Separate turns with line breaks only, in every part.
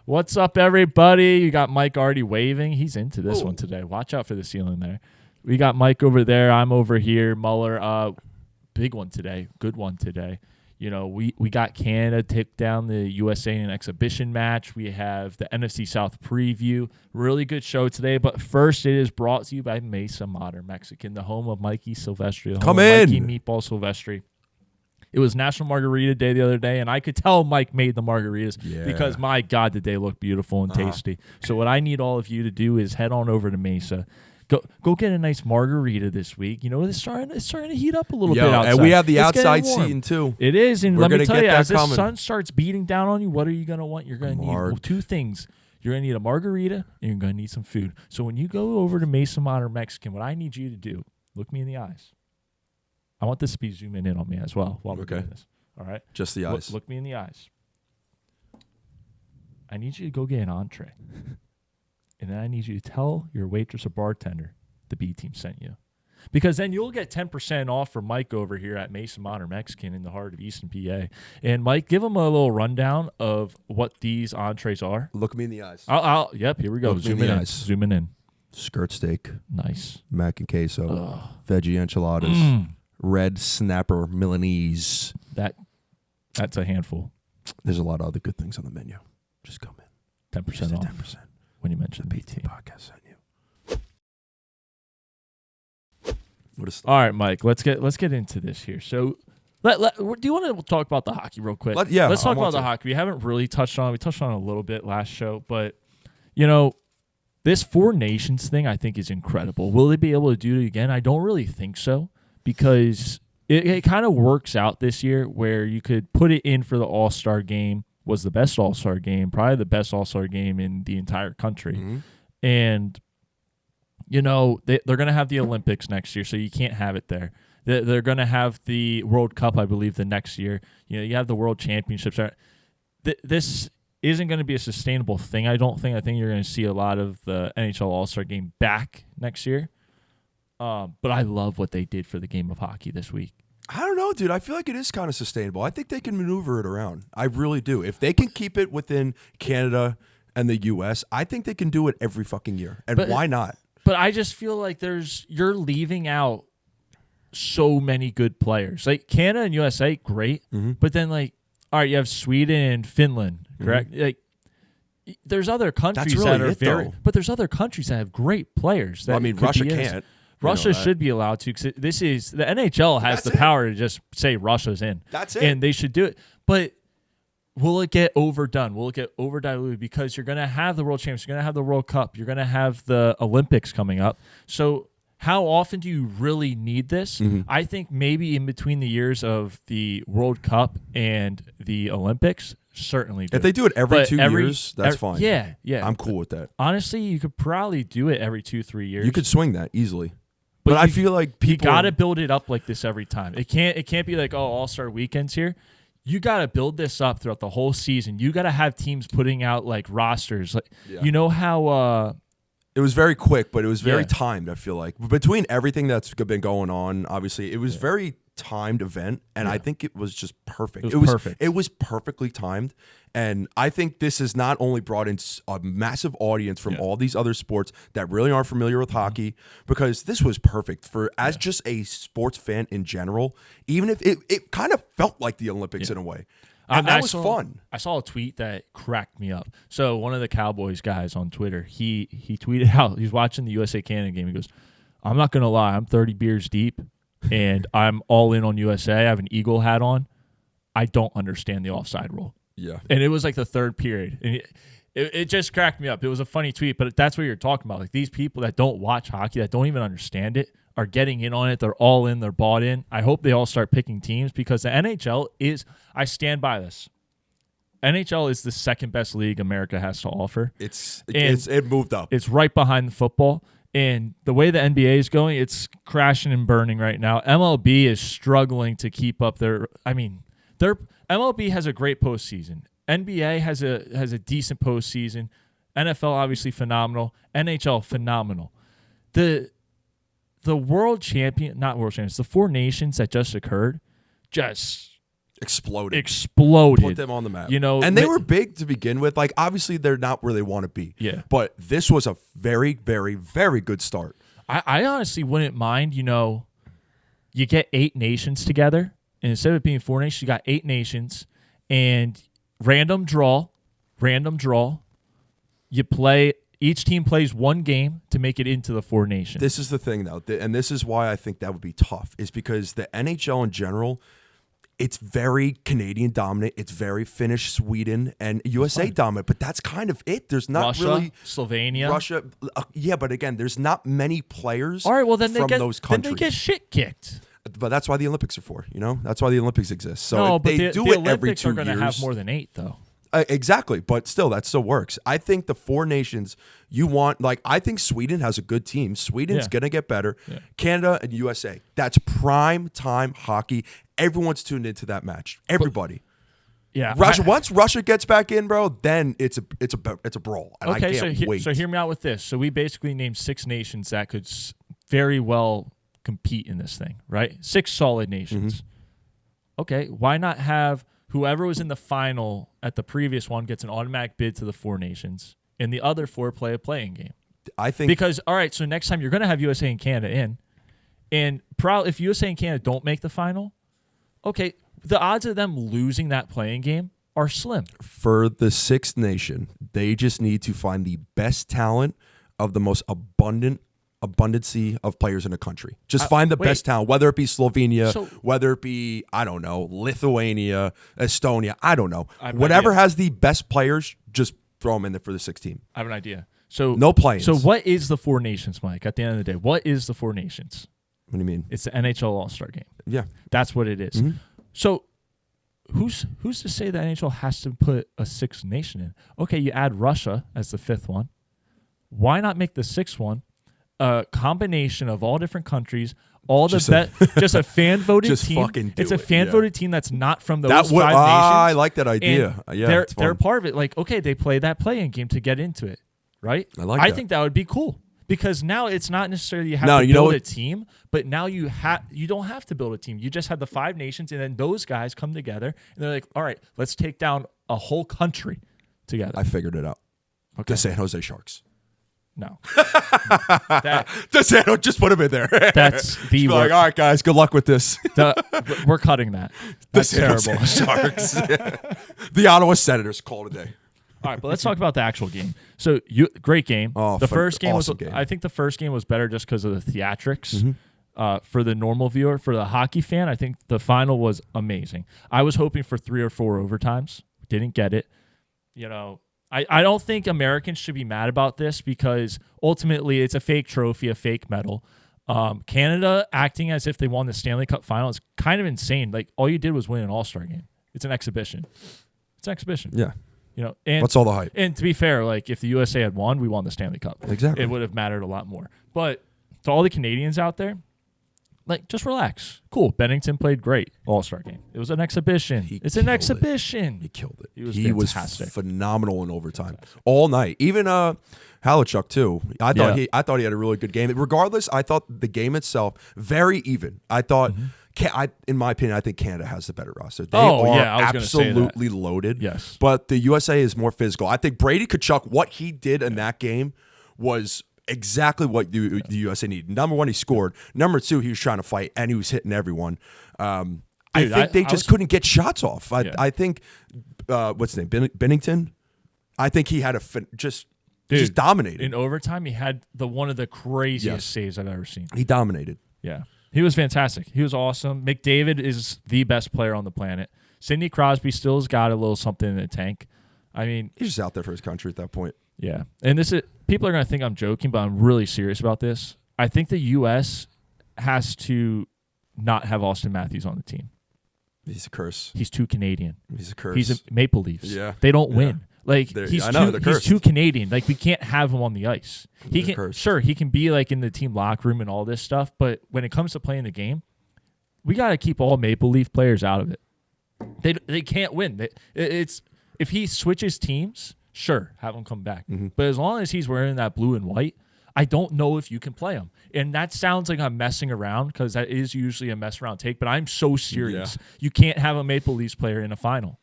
What's up, everybody? You got Mike already waving. He's into this one today. Watch out for the ceiling there. We got Mike over there. I'm over here. Muller, big one today. Good one today. You know, we got Canada take down the USA in an exhibition match. We have the NFC South preview. Really good show today. But first, it is brought to you by Mesa Modern Mexican, the home of Mikey Silvestri.
Come in.
Mikey Meatball Silvestri. It was National Margarita Day the other day, and I could tell Mike made the margaritas because, my God, did they look beautiful and tasty. So what I need all of you to do is head on over to Mesa. Go get a nice margarita this week. You know, it's starting to heat up a little bit outside.
And we have the outside seating, too.
It is, and let me tell you, as the sun starts beating down on you, what are you going to want? You're going to need two things. You're going to need a margarita, and you're going to need some food. So when you go over to Mesa Modern Mexican, what I need you to do, look me in the eyes. I want this to be zooming in on me as well while we're doing this. All right?
Just the eyes.
Look me in the eyes. I need you to go get an entree. And then I need you to tell your waitress or bartender the B team sent you. Because then you'll get 10% off for Mike over here at Mesa Modern Mexican in the heart of Eastern PA. And Mike, give them a little rundown of what these entrees are.
Look me in the eyes.
Yep, here we go. Zooming in.
Skirt steak.
Nice.
Mac and queso. Veggie enchiladas. Red snapper Milanese.
That's a handful.
There's a lot of other good things on the menu. Just come in.
10% off.
10%.
When you mentioned the BT
podcast sent you.
All right, Mike. Let's get into this here. So, do you want to talk about the hockey real quick? Let's talk about the hockey. We haven't really touched on it. We touched on it a little bit last show, but you know, this Four Nations thing I think is incredible. Will they be able to do it again? I don't really think so because it kind of works out this year where you could put it in for the All-Star game. Was the best All-Star game, probably the best All-Star game in the entire country. Mm-hmm. And, you know, they're going to have the Olympics next year, so you can't have it there. They're going to have the World Cup, I believe, the next year. You know, you have the World Championships. This isn't going to be a sustainable thing, I don't think. I think you're going to see a lot of the NHL All-Star game back next year. But I love what they did for the game of hockey this week.
I don't know, dude. I feel like it is kind of sustainable. I think they can maneuver it around. I really do. If they can keep it within Canada and the U.S., I think they can do it every fucking year. And why not?
But I just feel like you're leaving out so many good players. Like Canada and USA, great. Mm-hmm. But then, like, all right, you have Sweden and Finland, correct? Mm-hmm. Like, there's other countries that are but there's other countries that have great players.
Well, I mean, Russia can't.
Russia should be allowed to because the NHL has the power to just say Russia's in.
That's it.
And they should do it. But will it get overdone? Will it get overdiluted? Because you're going to have the World Championships, you're going to have the World Cup, you're going to have the Olympics coming up. So how often do you really need this? Mm-hmm. I think maybe in between the years of the World Cup and the Olympics, certainly do.
If they do it every 2 years, that's fine.
Yeah.
I'm cool with that.
Honestly, you could probably do it every 2-3 years.
You could swing that easily. But I feel like people
you got to build it up like this every time. It can't be like, All-Star weekends here. You got to build this up throughout the whole season. You got to have teams putting out like rosters. Like you know how
it was very quick, but it was very timed, I feel like. Between everything that's been going on, obviously, it was very timed event, and I think it was just perfect.
It was perfect.
It was perfectly timed, and I think this has not only brought in a massive audience from all these other sports that really aren't familiar with hockey, because this was perfect for as just a sports fan in general, even if it kind of felt like the Olympics in a way. And that was fun.
I saw a tweet that cracked me up. So one of the Cowboys guys on Twitter, he tweeted out, he's watching the USA-Canada game. He goes, I'm not going to lie, I'm 30 beers deep, and I'm all in on USA. I have an Eagle hat on. I don't understand the offside rule.
Yeah.
And it was like the third period. And it just cracked me up. It was a funny tweet, but that's what you're talking about. Like these people that don't watch hockey, that don't even understand it, are getting in on it. They're all in. They're bought in. I hope they all start picking teams because the NHL is, I stand by this. NHL is the second best league America has to offer.
It moved up.
It's right behind the football. And the way the NBA is going, it's crashing and burning right now. MLB is struggling to keep up their MLB has a great postseason. NBA has a decent postseason. NFL obviously phenomenal. NHL phenomenal. The world champion, not world champions, the Four Nations that just occurred, just
exploded.
Put
them on the map.
And
they were big to begin with. Like, obviously, they're not where they want to be.
Yeah.
But this was a very, very, very good start.
I honestly wouldn't mind, you get 8 nations together, and instead of it being 4 nations, you got 8 nations, and random draw. You play. Each team plays 1 game to make it into the 4 nations.
This is the thing, though, and this is why I think that would be tough, is because the NHL in general, it's very Canadian dominant. It's very Finnish, Sweden, and USA dominant. But that's kind of it. There's not
Russia,
really
Slovenia,
Russia. Yeah, but again, there's not many players.
All right, well then
from those countries.
Then they get shit kicked.
But that's why the Olympics are for. That's why the Olympics exist. So
no, but
they do
the
it
Olympics
every 2
are going
years.
to have more than 8, though.
Exactly, but still, that still works. I think the 4 nations you want, I think Sweden has a good team. Sweden's going to get better. Yeah. Canada and USA, that's prime time hockey. Everyone's tuned into that match. Everybody. Russia. Once Russia gets back in, bro, then it's a brawl. And
okay,
I can't wait.
So hear me out with this. So we basically named 6 nations that could very well compete in this thing, right? 6 solid nations. Mm-hmm. Okay, why not have whoever was in the final at the previous one gets an automatic bid to the 4 nations, and the other 4 play a playing game?
I think
because all right, so next time you're going to have USA and Canada in, and if USA and Canada don't make the final, okay, the odds of them losing that playing game are slim.
For the 6th nation, they just need to find the best talent of the most abundancy of players in a country. Just find the best talent, whether it be Slovenia, whether it be, I don't know, Lithuania, Estonia, I don't know. Whatever has the best players, just throw them in there for the 6th team.
I have an idea. So
no play-ins.
So what is the 4 nations, Mike, at the end of the day? What is the 4 nations?
What do you mean?
It's the NHL All-Star Game.
Yeah.
That's what it is. Mm-hmm. So who's to say the NHL has to put a 6th nation in? Okay, you add Russia as the 5th one. Why not make the 6th one a combination of all different countries, just a fan voted team? It's a fan voted team that's not from those 5 nations.
I like that idea. Yeah,
they're part of it. Like, okay, they play that playing game to get into it, right? I think that would be cool. Because now it's not necessarily you have to build a team, but now you don't have to build a team. You just have the 5 nations, and then those guys come together, and they're like, all right, let's take down a whole country together.
I figured it out. Okay. The San Jose Sharks.
No.
Just put them in there.
That's the
all right, guys, good luck with this.
We're cutting that. That's terrible.
Sharks. The Ottawa Senators call today.
All right, but let's talk about the actual game. So, great game. The first game was. I think the first game was better just because of the theatrics. Mm-hmm. For the normal viewer, for the hockey fan, I think the final was amazing. I was hoping for 3 or 4 overtimes. Didn't get it. I don't think Americans should be mad about this because ultimately it's a fake trophy, a fake medal. Canada acting as if they won the Stanley Cup final is kind of insane. Like, all you did was win an All-Star game. It's an exhibition.
Yeah.
And
what's all the hype?
And to be fair, like, if the USA had won, we won the Stanley Cup.
Exactly.
It would have mattered a lot more. But to all the Canadians out there, like, just relax. Cool. Bennington played great. All-Star game. It was an exhibition. It's an exhibition.
He killed it.
He was
phenomenal in overtime all night. Even Halachuk too. I thought he had a really good game. Regardless, I thought the game itself very even. I thought. Mm-hmm. In my opinion, I think Canada has the better roster. They are absolutely loaded.
Yes.
But the USA is more physical. I think Brady Tkachuk, what he did in that game was exactly what the USA needed. Number 1, he scored. Number 2, he was trying to fight, and he was hitting everyone. I think they just couldn't get shots off. I think, what's his name, Bennington? I think he had just dominated.
In overtime, he had one of the craziest saves I've ever seen.
He dominated.
Yeah. He was fantastic. He was awesome. McDavid is the best player on the planet. Sidney Crosby still has got a little something in the tank. I mean,
he's just out there for his country at that point.
Yeah. And people are going to think I'm joking, but I'm really serious about this. I think the U.S. has to not have Austin Matthews on the team.
He's a curse.
He's too Canadian.
He's a curse.
He's a Maple Leafs.
Yeah.
They don't win. Like, he's too Canadian. Like, we can't have him on the ice. He can be like in the team locker room and all this stuff, but when it comes to playing the game, we got to keep all Maple Leaf players out of it. They can't win. It's if he switches teams, sure, have him come back. Mm-hmm. But as long as he's wearing that blue and white, I don't know if you can play him. And that sounds like I'm messing around because that is usually a mess around take, but I'm so serious. Yeah. You can't have a Maple Leafs player in a final.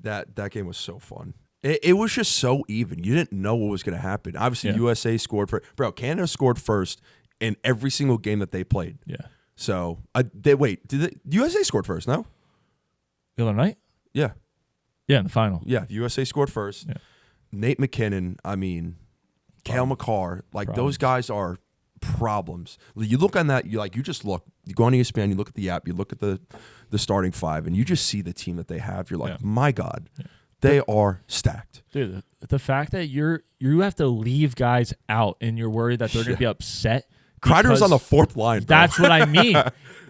That game was so fun. It was just so even. You didn't know what was going to happen. Obviously, USA scored for – bro, Canada scored first in every single game that they played.
Yeah.
So, USA scored first, no?
The other night?
Yeah.
Yeah, in the final.
Yeah, USA scored first. Yeah. Nate McKinnon, Cale Makar, those guys are problems. You look on that, you just look. You go on ESPN, you look at the app, you look at the starting five, and you just see the team that they have. You're like, my God, they are stacked.
Dude, the fact that you have to leave guys out and you're worried that they're going to be upset.
Kreider's on the fourth line, bro.
That's what I mean.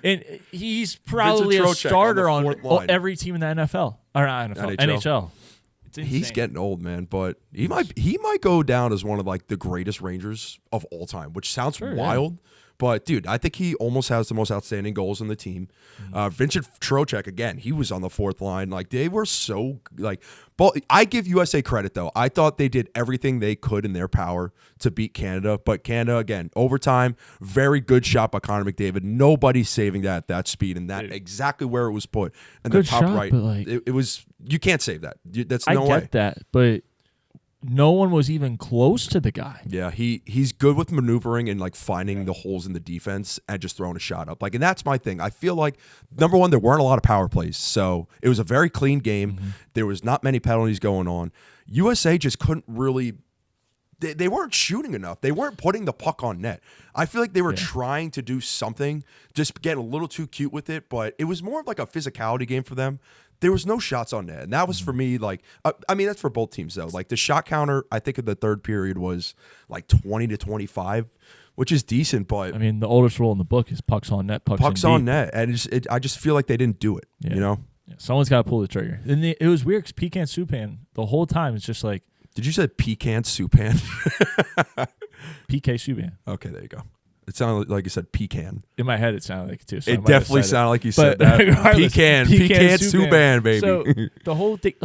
And he's probably a starter on every team in the NFL. Or not NFL, NHL.
He's getting old, man, but he might go down as one of the greatest Rangers of all time, which sounds wild. Yeah. But dude, I think he almost has the most outstanding goals on the team. Vincent Trocheck, again, he was on the fourth line. They were so but I give USA credit though. I thought they did everything they could in their power to beat Canada. But Canada, again, overtime, very good shot by Connor McDavid. Nobody's saving that at that speed and that exactly where it was put. And the top right, it was. You can't save that. That's no way.
I get that, but no one was even close to the guy.
Yeah, he's good with maneuvering and finding the holes in the defense and just throwing a shot up. And that's my thing. I feel like, number one, there weren't a lot of power plays. So it was a very clean game. Mm-hmm. There was not many penalties going on. USA just couldn't really they weren't shooting enough. They weren't putting the puck on net. I feel like they were trying to do something, just get a little too cute with it, but it was more of a physicality game for them. There was no shots on net. And that was for me, that's for both teams, though. The shot counter, I think in the third period was 20 to 25, which is decent. But
the oldest rule in the book is pucks on net, pucks
on net. And I just feel like they didn't do it, you know?
Yeah. Someone's got to pull the trigger. And it was weird because Pecan Soupan, the whole time, it's just like.
Did you say Pecan Soupan?
PK Subban.
Okay, there you go. It sounded like you said pecan.
In my head, it sounded like it too. So
it definitely sounded like you said that. Pecan Subban, baby.
So the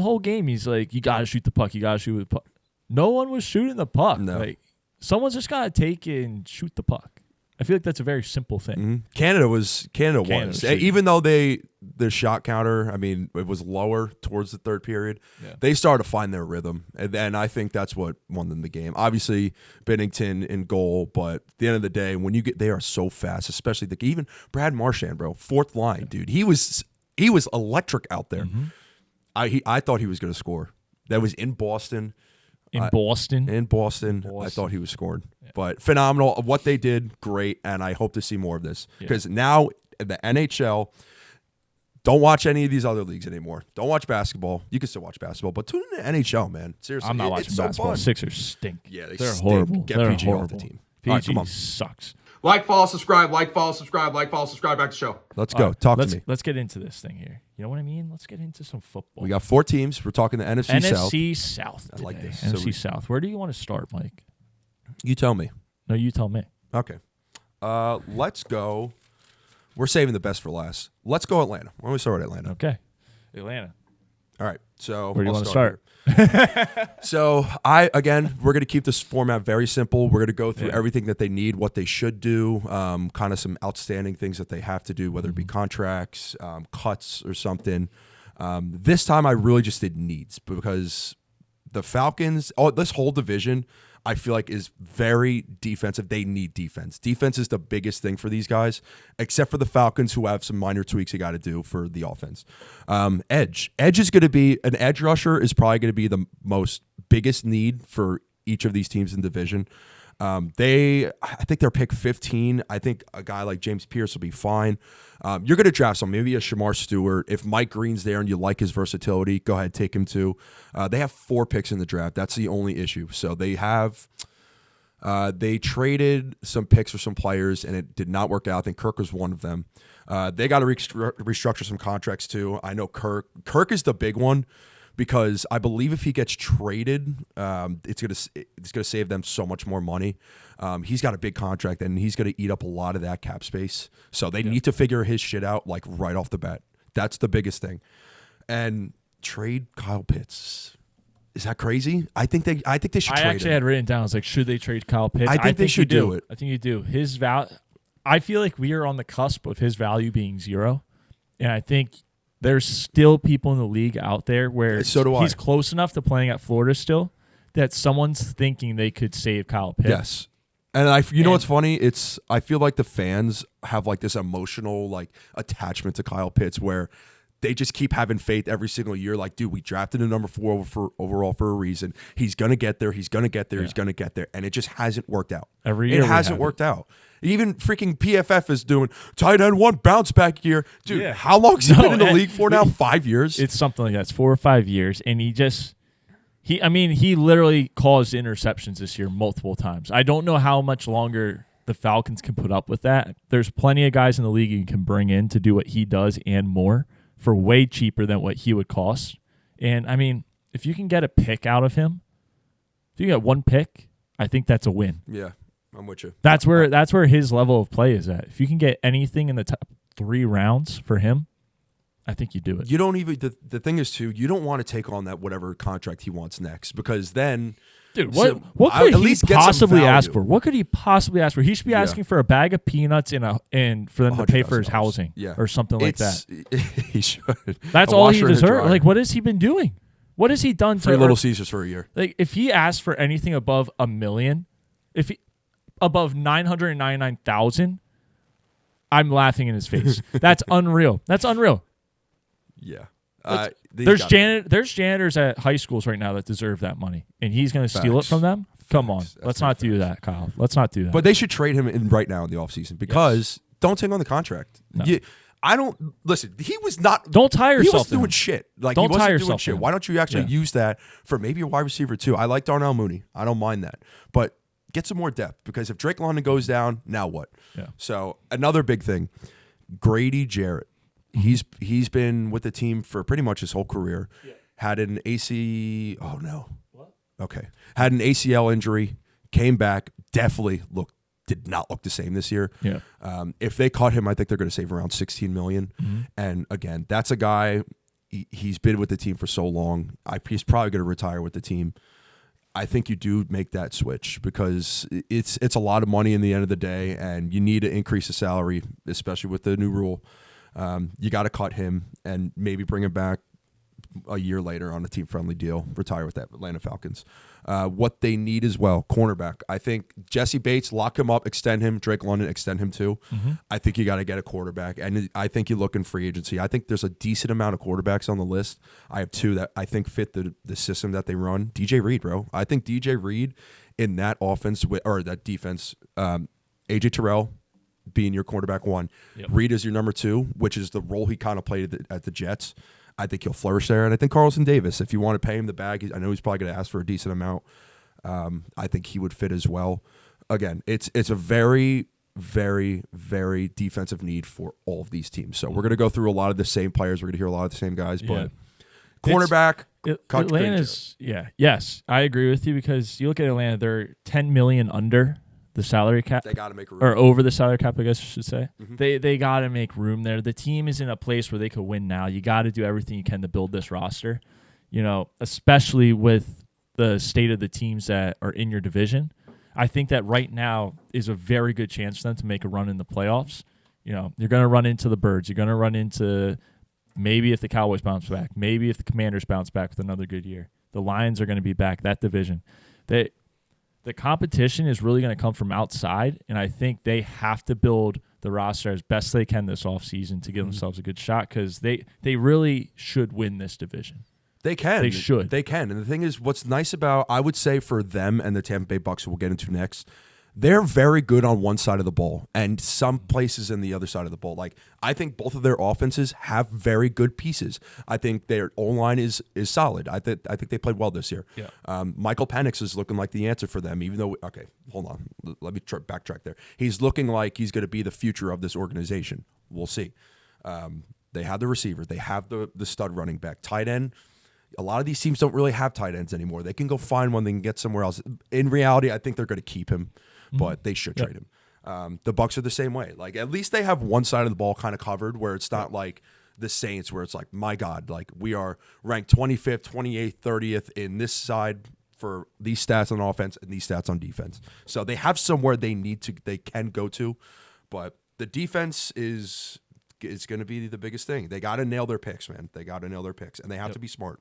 whole game, he's like, you got to shoot the puck. You got to shoot the puck. No one was shooting the puck.
No.
Someone's just got to take it and shoot the puck. I feel like that's a very simple thing.
Mm-hmm. Canada was. Even though the shot counter, it was lower towards the third period. Yeah. They started to find their rhythm, and I think that's what won them the game. Obviously, Bennington in goal, but at the end of the day, when they are so fast, especially even Brad Marchand, bro, fourth line, dude, he was electric out there. Mm-hmm. I thought he was going to score. That was in Boston.
In Boston,
I thought he was scored. Yeah. But phenomenal. What they did, great, and I hope to see more of this. Because now the NHL, don't watch any of these other leagues anymore. Don't watch basketball. You can still watch basketball, but tune in to NHL, man. Seriously,
I'm not watching basketball.
So
Sixers stink.
Yeah,
they're
stink.
Horrible.
Get
they're
PG
horrible.
off the team.
PG sucks.
Follow, subscribe, back to the show.
Let's go. Talk to me.
Let's get into this thing here. You know what I mean? Let's get into some football.
We got 4 teams. We're talking the NFC South.
NFC South today. I like this. NFC South. Where do you want to start, Mike?
You tell me.
No, you tell me.
Okay. Let's go. We're saving the best for last. Let's go Atlanta. Why don't we start with Atlanta?
Okay. Atlanta.
All right. So
where do you want to start?
So we're going to keep this format very simple. We're going to go through everything that they need, what they should do, kind of some outstanding things that they have to do, whether it be contracts, cuts, or something. This time I really just did needs because the Falcons, this whole division, I feel like is very defensive. They need defense. Defense is the biggest thing for these guys, except for the Falcons, who have some minor tweaks they got to do for the offense. Edge is going to be an edge rusher is probably going to be the most biggest need for each of these teams in division. I think they're pick 15. I think a guy like James Pierce will be fine. You're going to draft some, maybe a Shamar Stewart. If Mike Green's there and you like his versatility, go ahead, take him too. They have 4 picks in the draft. That's the only issue. So they traded some picks for some players and it did not work out. I think Kirk was one of them. They got to restructure some contracts too. I know Kirk is the big one. Because I believe if he gets traded, it's gonna save them so much more money. He's got a big contract and he's gonna eat up a lot of that cap space. So they need to figure his shit out right off the bat. That's the biggest thing. And trade Kyle Pitts. Is that crazy? I think they should trade him.
I actually had written down, I was like, should they trade Kyle Pitts?
I think they should do it.
I think you do. His I feel like we are on the cusp of his value being 0. And I think there's still people in the league out there where he's close enough to playing at Florida still that someone's thinking they could save Kyle Pitts.
Yes. And you know what's funny? I feel like the fans have like this emotional like attachment to Kyle Pitts where they just keep having faith every single year. Like, dude, we drafted a number 4 overall for a reason. He's gonna get there. He's gonna get there. He's gonna get there. And it just hasn't worked out.
Every year
it hasn't worked out. Even freaking PFF is doing tight end 1 bounce back year. Dude, how long has he been in the league for now? 5 years?
It's something like that. It's 4 or 5 years. And he literally caused interceptions this year multiple times. I don't know how much longer the Falcons can put up with that. There's plenty of guys in the league you can bring in to do what he does and more for way cheaper than what he would cost. And, I mean, if you can get a pick out of him, if you get 1 pick, I think that's a win.
Yeah, I'm with you.
That's where his level of play is at. If you can get anything in the top 3 rounds for him, I think you do it.
You don't even the thing is too, you don't want to take on that whatever contract he wants next because then
dude, what could he possibly ask for? What could he possibly ask for? He should be asking for a bag of peanuts and for them to pay for his housing or something like that.
He should.
That's all he deserves. Like, what has he been doing? What has he done to
Little Caesars for a year?
Like, if he asked for anything above $1 million, above 999,000, I'm laughing in his face. That's unreal. That's unreal.
Yeah.
There's janitors at high schools right now that deserve that money, and he's going to steal it from them? Come on. Let's not do that, Kyle. Let's not do that.
But they should trade him right now in the offseason because don't take on the contract.
No.
I don't listen. He was not.
Don't tire yourself.
He was doing shit. Like
don't
he wasn't
tire
doing
yourself.
Shit. Why don't you actually use that for maybe a wide receiver too? I like Darnell Mooney. I don't mind that, but get some more depth because if Drake London goes down, now what?
Yeah.
So another big thing, Grady Jarrett. He's been with the team for pretty much his whole career. Yeah. Had an AC. Oh no. What? Okay. Had an ACL injury. Came back. Definitely did not look the same this year.
Yeah.
If they cut him, I think they're going to save around $16 million. Mm-hmm. And again, that's a guy. He's been with the team for so long. He's probably going to retire with the team. I think you do make that switch because it's a lot of money in the end of the day, and you need to increase the salary, especially with the new rule. You got to cut him and maybe bring him back a year later on a team-friendly deal, retire with that Atlanta Falcons. What they need as well, cornerback. I think Jesse Bates, lock him up, extend him. Drake London, extend him too. Mm-hmm. I think you got to get a quarterback, and I think you look in free agency. I think there's a decent amount of quarterbacks on the list. I have 2 that I think fit the system that they run. DJ Reed, bro. I think DJ Reed in that offense or that defense, AJ Terrell being your quarterback 1, Reed is your number 2, which is the role he kind of played at the Jets. I think he'll flourish there. And I think Carlton Davis, if you want to pay him the bag, I know he's probably going to ask for a decent amount. I think he would fit as well. Again, it's a very, very, very defensive need for all of these teams. So we're going to go through a lot of the same players. We're going to hear a lot of the same guys. But cornerback,
Atlanta's, yes, I agree with you because you look at Atlanta, they're $10 million under the salary cap.
They got to make room.
Or over the salary cap, I guess I should say.
Mm-hmm.
They got to make room there. The team is in a place where they could win now. You got to do everything you can to build this roster, especially with the state of the teams that are in your division. I think that right now is a very good chance for them to make a run in the playoffs. You're going to run into the Birds. You're going to run into maybe if the Cowboys bounce back, maybe if the Commanders bounce back with another good year. The Lions are going to be back, that division. The competition is really going to come from outside, and I think they have to build the roster as best they can this offseason to give themselves a good shot because they really should win this division.
They can.
They should.
They can. And the thing is, what's nice about, I would say for them and the Tampa Bay Bucs, who we'll get into next, they're very good on one side of the ball and some places in the other side of the ball. Like, I think both of their offenses have very good pieces. I think their O-line is solid. I think they played well this year.
Yeah.
Michael Penix is looking like the answer for them, even though, okay, hold on. Let me backtrack there. He's looking like he's going to be the future of this organization. We'll see. They have the receiver. They have the stud running back. Tight end. A lot of these teams don't really have tight ends anymore. They can go find one. They can get somewhere else. In reality, I think they're going to keep him. But they should trade him. The Bucs are the same way. Like, at least they have one side of the ball kind of covered where it's not like the Saints, where it's like, my God, like we are ranked 25th, 28th, 30th in this side for these stats on offense and these stats on defense. So they have somewhere they can go to, but the defense is going to be the biggest thing. They got to nail their picks, man. They got to nail their picks, and they have to be smart.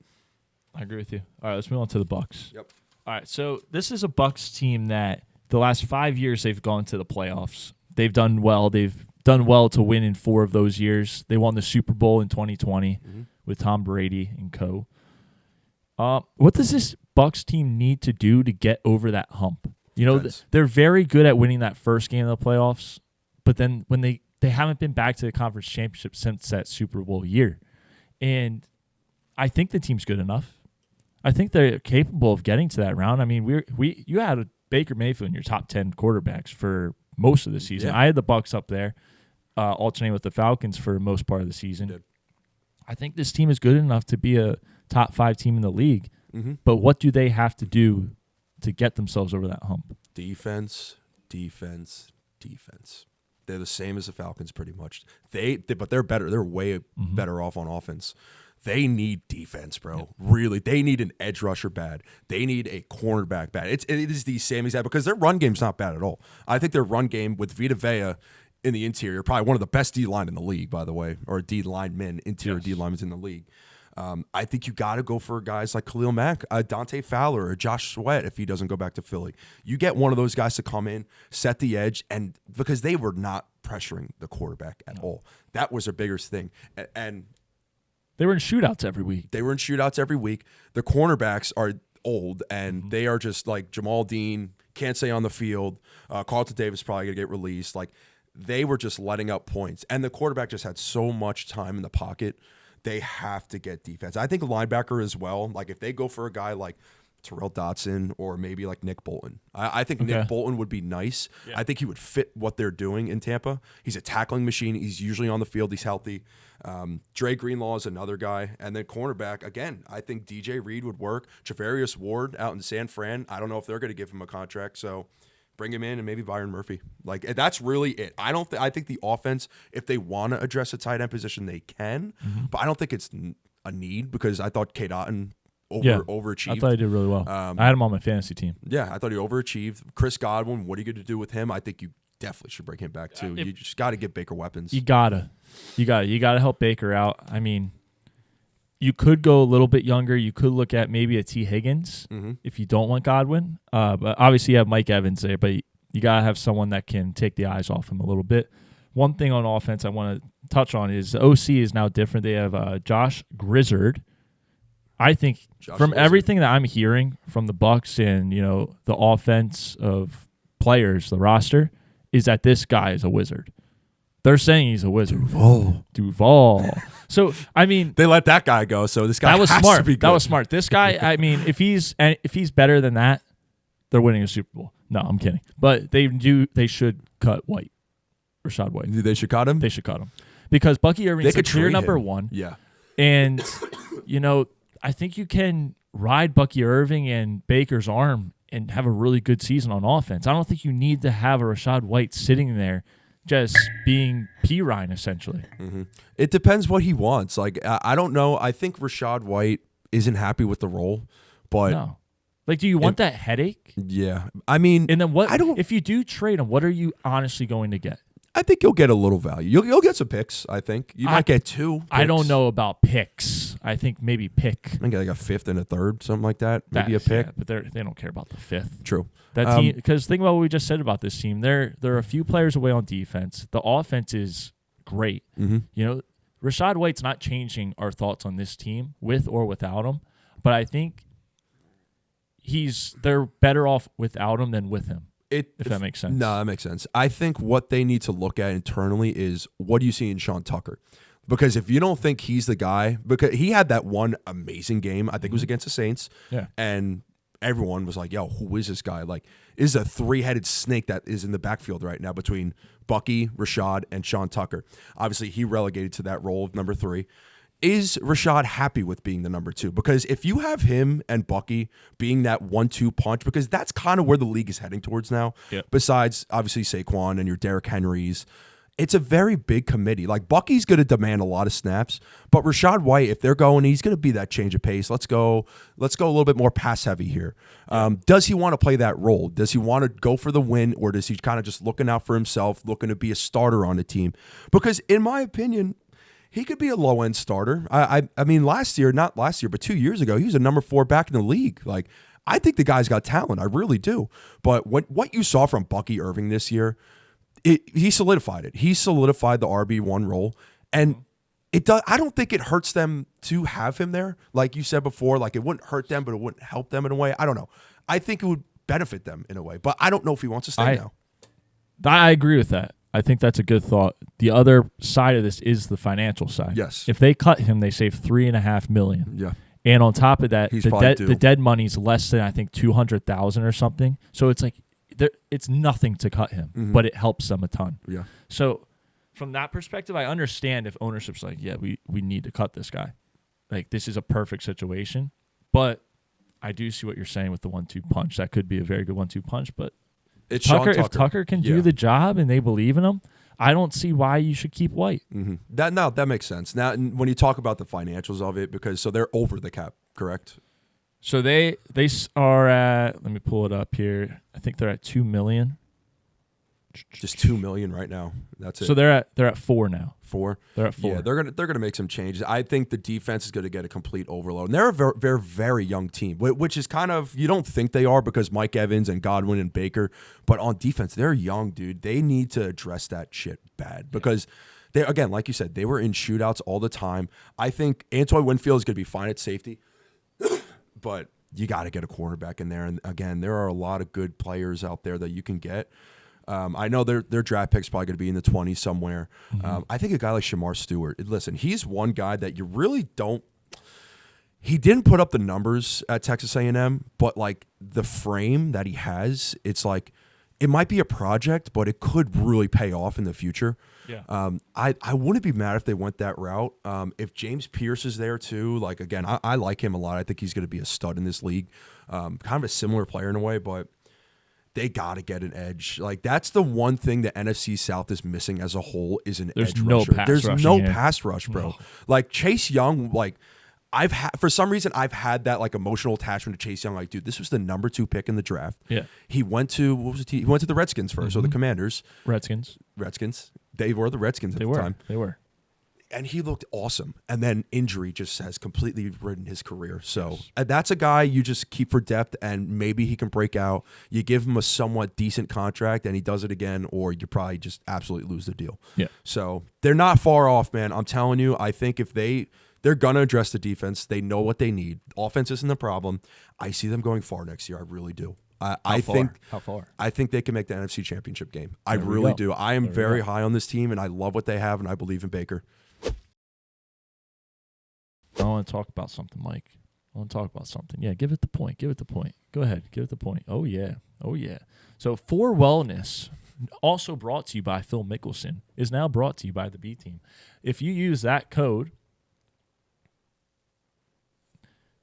I agree with you. All right, let's move on to the Bucs.
Yep.
All right, so this is a Bucs team that the last 5 years they've gone to the playoffs. They've done well. They've done well to win in 4 of those years. They won the Super Bowl in 2020 with Tom Brady and co. What does this Bucs team need to do to get over that hump? You know, they're very good at winning that first game of the playoffs, but then when they haven't been back to the conference championship since that Super Bowl year. And I think the team's good enough. I think they're capable of getting to that round. I mean, you had Baker Mayfield in your top 10 quarterbacks for most of the season. Yeah. I had the Bucs up there, alternating with the Falcons for most part of the season. I think this team is good enough to be a top 5 team in the league. But what do they have to do to get themselves over that hump?
Defense. They're the same as the Falcons pretty much. But they're better. They're way better off on offense. They need defense, bro. Yep. Really, they need an edge rusher bad. They need a cornerback bad. It is the same exact because their run game's not bad at all. I think their run game with Vita Vea in the interior, probably one of the best D line in the league, by the way, or D linemen, interior D linemen in the league. I think you got to go for guys like Khalil Mack, Dante Fowler, or Josh Sweat if he doesn't go back to Philly. You get one of those guys to come in, set the edge, and because they were not pressuring the quarterback at all. That was their biggest thing. And
they were in shootouts every week.
The cornerbacks are old, and they are just like Jamal Dean, can't stay on the field. Carlton Davis probably going to get released. Like, they were just letting up points. And the quarterback just had so much time in the pocket. They have to get defense. I think linebacker as well. Like, if they go for a guy like Terrell Dotson or maybe like Nick Bolton. I think Nick Bolton would be nice. Yeah. I think he would fit what they're doing in Tampa. He's a tackling machine. He's usually on the field. He's healthy. Dre Greenlaw is another guy. And then cornerback, again, I think DJ Reed would work. Travarius Ward out in San Fran. I don't know if they're going to give him a contract. So bring him in, and maybe Byron Murphy. Like, that's really it. I think the offense, if they want to address a tight end position, they can. But I don't think it's a need because I thought Cade Otton overachieved.
I thought he did really well. I had him on my fantasy team.
Yeah, I thought he overachieved. Chris Godwin, what are you going to do with him? I think you definitely should bring him back too. You just got to give Baker weapons.
You gotta help Baker out. I mean, you could go a little bit younger. You could look at maybe a T. Higgins if you don't want Godwin. But obviously you have Mike Evans there, but you got to have someone that can take the eyes off him a little bit. One thing on offense I want to touch on is the OC is now different. They have Josh Grizzard. I think everything that I'm hearing from the Bucs and, the offense of players, the roster, is that this guy is a wizard. They're saying he's a wizard. Duval. So, I mean,
they let that guy go. So this guy
that was
has
smart.
To be good.
That was smart. This guy, I mean, if he's better than that, they're winning a Super Bowl. No, I'm kidding. But they should cut Rashad White.
They should cut him.
They should cut him because Bucky Irving's a clear number one.
Yeah,
and I think you can ride Bucky Irving and Baker's arm and have a really good season on offense. I don't think you need to have a Rashad White sitting there just being P-Ryan, essentially.
It depends what he wants. Like, I don't know. I think Rashad White isn't happy with the role, but...
No. Like, do you want that headache?
Yeah. I mean...
And then if you do trade him, what are you honestly going to get?
I think you'll get a little value. You'll get some picks, I think. You might get 2 picks.
I don't know about picks. I think maybe pick.
I think like a 5th and a 3rd, something like that. Maybe a pick.
Yeah, but they don't care about the 5th.
True.
That team, because think about what we just said about this team. There are a few players away on defense. The offense is great. Rashad White's not changing our thoughts on this team with or without him, but I think they're better off without him than with him. If that makes sense.
No, that makes sense. I think what they need to look at internally is what do you see in Sean Tucker? Because if you don't think he's the guy, because he had that one amazing game, I think it was against the Saints, and everyone was like, yo, who is this guy? Like, is a 3-headed snake that is in the backfield right now between Bucky, Rashad, and Sean Tucker. Obviously, he relegated to that role of number 3. Is Rashad happy with being the number 2? Because if you have him and Bucky being that 1-2 punch, because that's kind of where the league is heading towards now, besides obviously Saquon and your Derrick Henrys, it's a very big committee. Like, Bucky's going to demand a lot of snaps, but Rachaad White, if they're going, he's going to be that change of pace. Let's go a little bit more pass heavy here. Does he want to play that role? Does he want to go for the win, or does he kind of just looking out for himself, looking to be a starter on the team? Because in my opinion, he could be a low-end starter. I mean, not last year, but 2 years ago, he was a number 4 back in the league. Like, I think the guy's got talent. I really do. But what you saw from Bucky Irving this year, he solidified it. He solidified the RB1 role, and I don't think it hurts them to have him there. Like you said before, like, it wouldn't hurt them, but it wouldn't help them in a way. I don't know. I think it would benefit them in a way, but I don't know if he wants to stay now.
I agree with that. I think that's a good thought. The other side of this is the financial side.
Yes.
If they cut him, they save $3.5 million.
Yeah.
And on top of that, the dead money's less than, I think, $200,000 or something. So it's like, it's nothing to cut him, but it helps them a ton.
Yeah.
So from that perspective, I understand if ownership's like, yeah, we need to cut this guy. Like, this is a perfect situation. But I do see what you're saying with the 1-2 punch. That could be a very good 1-2 punch. But
it's
Tucker. If Tucker can do the job and they believe in him, I don't see why you should keep White.
Mm-hmm. That makes sense. Now, when you talk about the financials of it, so they're over the cap, correct?
So they are at, let me pull it up here. I think they're at $2 million.
Just $2 million right now. That's it.
So they're at 4 now.
4.
They're at 4.
Yeah, they're gonna make some changes. I think the defense is gonna get a complete overload. And they're a very, very, very young team, which is kind of, you don't think they are because Mike Evans and Godwin and Baker, but on defense they're young, dude. They need to address that shit bad because they, again, like you said, they were in shootouts all the time. I think Antoine Winfield is gonna be fine at safety. But you got to get a cornerback in there. And, again, there are a lot of good players out there that you can get. I know their draft pick's probably going to be in the 20s somewhere. I think a guy like Shamar Stewart, listen, he's one guy that you really don't – he didn't put up the numbers at Texas A&M, but, like, the frame that he has, it's like it might be a project, but it could really pay off in the future.
Yeah.
I wouldn't be mad if they went that route. If James Pierce is there too, like, again, I like him a lot. I think he's going to be a stud in this league. Kind of a similar player in a way, but they got to get an edge. Like, that's the one thing the NFC South is missing as a whole is an edge rusher. There's no pass rush, bro. No. Like, Chase Young, like, for some reason I've had that, like, emotional attachment to Chase Young. Like, dude, this was the number 2 pick in the draft.
Yeah.
He went to He went to the Redskins first, or the Commanders.
Redskins.
They were the Redskins at the time.
They were.
And he looked awesome. And then injury just has completely ridden his career. So that's a guy you just keep for depth, and maybe he can break out. You give him a somewhat decent contract, and he does it again, or you probably just absolutely lose the deal.
Yeah.
So they're not far off, man. I'm telling you, I think if they're going to address the defense. They know what they need. Offense isn't the problem. I see them going far next year. I really do. I think
How far?
I think they can make the NFC Championship game. I really do. I am very high on this team, and I love what they have, and I believe in Baker.
I want to talk about something, Mike. Yeah, give it the point. Go ahead. Give it the point. Oh, yeah. So, For Wellness, also brought to you by Phil Mickelson, is now brought to you by the B Team. If you use that code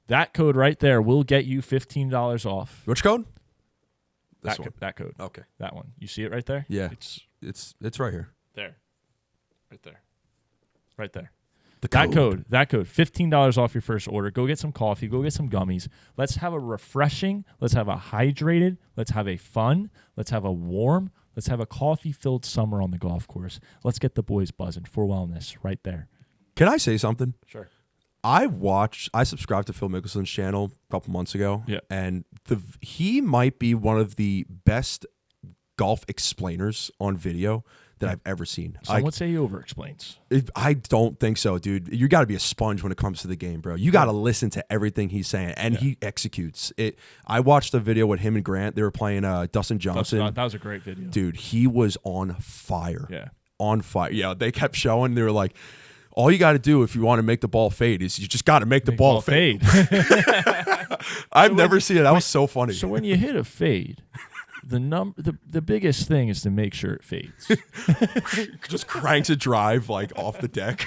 right there will get you $15 off.
Which code?
That code.
Okay.
That one. You see it right there?
Yeah. It's right here.
There. Right there.
That code,
$15 off your first order. Go get some coffee. Go get some gummies. Let's have a refreshing. Let's have a hydrated. Let's have a fun. Let's have a warm. Let's have a coffee-filled summer on the golf course. Let's get the boys buzzing. For Wellness, right there.
Can I say something?
Sure.
I subscribed to Phil Mickelson's channel a couple months ago.
Yeah.
And he might be one of the best golf explainers on video that I've ever seen.
Some would say he over-explains.
I don't think so, dude. You got to be a sponge when it comes to the game, bro. You got to listen to everything he's saying, and he executes it. I watched a video with him and Grant. They were playing Dustin Johnson.
That was a great video.
Dude, he was on fire.
Yeah.
On fire. Yeah, they kept showing. They were like, all you got to do if you want to make the ball fade is you just got to make the ball fade. I've never seen it. That was so funny.
So when you hit a fade, the biggest thing is to make sure it fades.
Just cranks a drive like off the deck.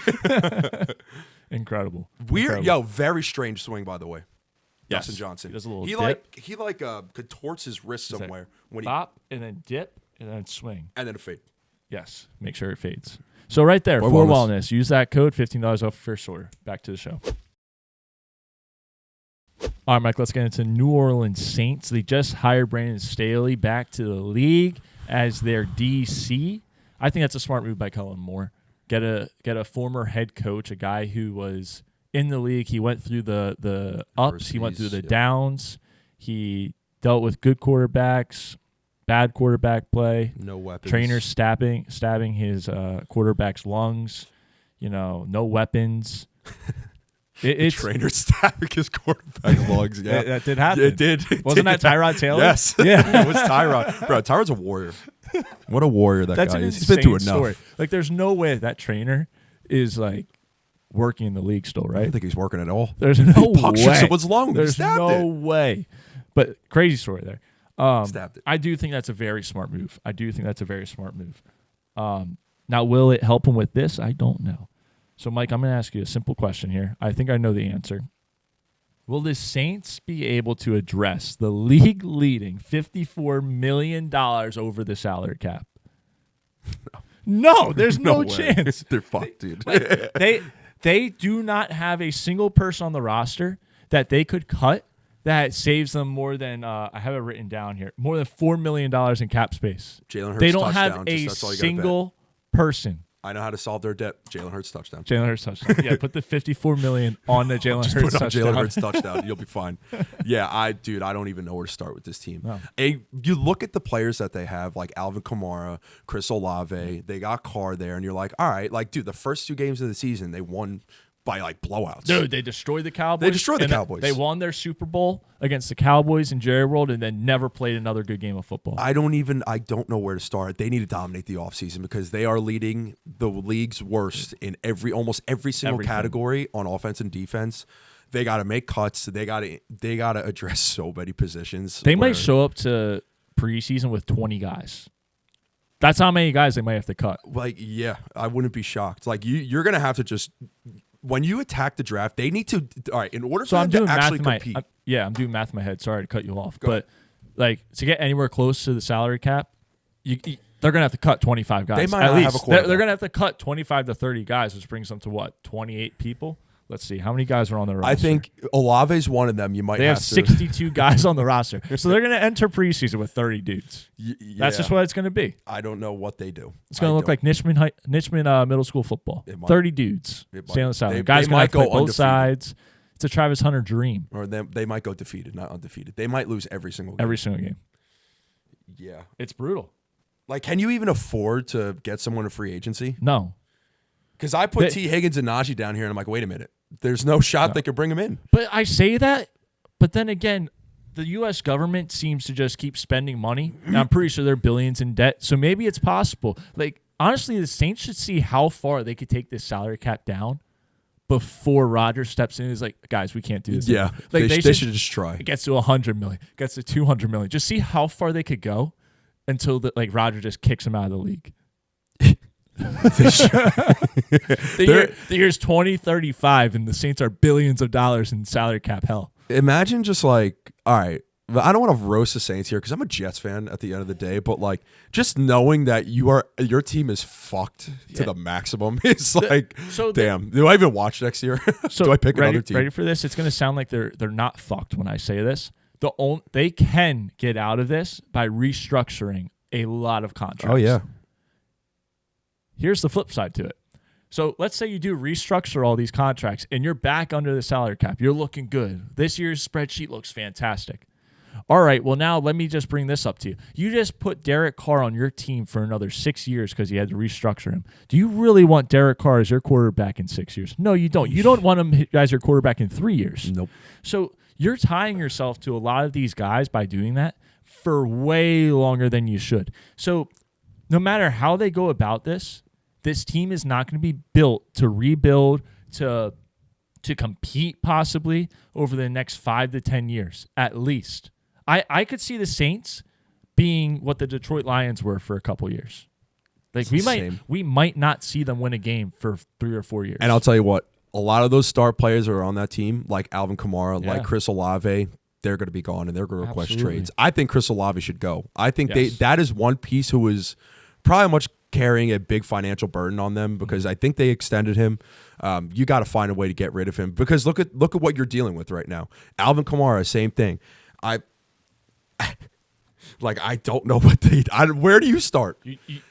Incredible.
Weird. Very strange swing, by the way. Yes. Dustin Johnson.
He does a little dip.
He contorts his wrist somewhere when
pop and then dip and then swing
and then a fade.
Yes, make sure it fades. So right there, for wellness. Use that code, $15 off first order. Back to the show. All right, Mike, let's get into New Orleans Saints. They just hired Brandon Staley back to the league as their DC. I think that's a smart move by Kellen Moore. Get a former head coach, a guy who was in the league. He went through the ups. He went through the downs. He dealt with good quarterbacks, bad quarterback play.
No weapons.
Trainers stabbing his quarterback's lungs. No weapons.
It's trainer stabbing his quarterback's lungs. Yeah,
that did happen.
It did.
Wasn't that Tyrod Taylor?
Yes.
Yeah,
it was Tyrod. Bro, Tyrod's a warrior. What a warrior that guy is. He's been through enough.
Story. Like, there's no way that trainer is like working in the league still, right?
I don't think he's working at all.
There's no way.
Someone's lung.
There's no way. But crazy story there.
Stabbed it.
I do think that's a very smart move. Now, will it help him with this? I don't know. So, Mike, I'm going to ask you a simple question here. I think I know the answer. Will the Saints be able to address the league-leading $54 million over the salary cap? No, there's no chance.
They're fucked, dude.
They do not have a single person on the roster that they could cut that saves them more than I have it written down here, more than $4 million in cap space.
Jalen Hurts
they don't
touchdown,
have a single person.
I know how to solve their debt. Jalen Hurts touchdown.
Yeah, put the $54 million on the Jalen Hurts touchdown.
Jalen Hurts touchdown. You'll be fine. Yeah, I don't even know where to start with this team.
No.
You look at the players that they have, like Alvin Kamara, Chris Olave. They got Carr there, and you're like, all right, like, dude, the first 2 games of the season, they won by like blowouts.
Dude, they destroyed the Cowboys. They won their Super Bowl against the Cowboys in Jerry World and then never played another good game of football.
I don't know where to start. They need to dominate the offseason because they are leading the league's worst in almost every single category on offense and defense. They got to make cuts. They got to address so many positions.
They might show up to preseason with 20 guys. That's how many guys they might have to cut.
Like, yeah, I wouldn't be shocked. Like, you're going to have to just – when you attack the draft, they need to – all right, in order for them to actually compete.
I'm doing math in my head. Sorry to cut you off. But, like, to get anywhere close to the salary cap, they're going to have to cut 25 guys.
They might not have a quarterback.
They're going to have to cut 25 to 30 guys, which brings them to what, 28 people? Let's see. How many guys are on the roster?
I think Olave's one of them.
They have 62 guys on the roster. So they're going to enter preseason with 30 dudes. That's just what it's going to be.
I don't know what they do.
It's going to look like Nishman Middle School football. 30 dudes. Stay on the side. Guys going to play both sides. It's a Travis Hunter dream.
Or they might go defeated, not undefeated. They might lose every single game.
Every single game.
Yeah.
It's brutal.
Like, can you even afford to get someone in free agency?
No.
Because I put T. Higgins and Najee down here, and I'm like, wait a minute. There's no shot they could bring him in.
But I say that, but then again, the U.S. government seems to just keep spending money. And I'm pretty sure they're billions in debt, so maybe it's possible. Like, honestly, the Saints should see how far they could take this salary cap down before Rodgers steps in and is like, guys, we can't do this.
Yeah,
like,
they should just try.
It gets to $100 million, gets to $200 million. Just see how far they could go until Rodgers just kicks them out of the league. The year's 2035 and the Saints are billions of dollars in salary cap hell.
Imagine just like, all right, I don't want to roast the Saints here because I'm a Jets fan at the end of the day, but like just knowing that your team is fucked to the maximum is like, damn. Do I even watch next year? Do I pick another team?
Ready for this? It's going to sound like they're not fucked when I say this. They can get out of this by restructuring a lot of contracts.
Oh yeah.
Here's the flip side to it. So let's say you do restructure all these contracts and you're back under the salary cap. You're looking good. This year's spreadsheet looks fantastic. All right, well, now let me just bring this up to you. You just put Derek Carr on your team for another 6 years because you had to restructure him. Do you really want Derek Carr as your quarterback in 6 years? No, you don't. You don't want him as your quarterback in 3 years.
Nope.
So you're tying yourself to a lot of these guys by doing that for way longer than you should. So no matter how they go about this team is not going to be built to rebuild, to compete possibly over the next 5 to 10 years, at least. I could see the Saints being what the Detroit Lions were for a couple years. Like we might not see them win a game for 3 or 4 years.
And I'll tell you what, a lot of those star players are on that team, like Alvin Kamara, like Chris Olave, they're going to be gone and they're going to request trades. I think Chris Olave should go. I think that is one piece who is probably much carrying a big financial burden on them because I think they extended him. You got to find a way to get rid of him because look at what you're dealing with right now. Alvin Kamara, same thing. I don't know where do you start?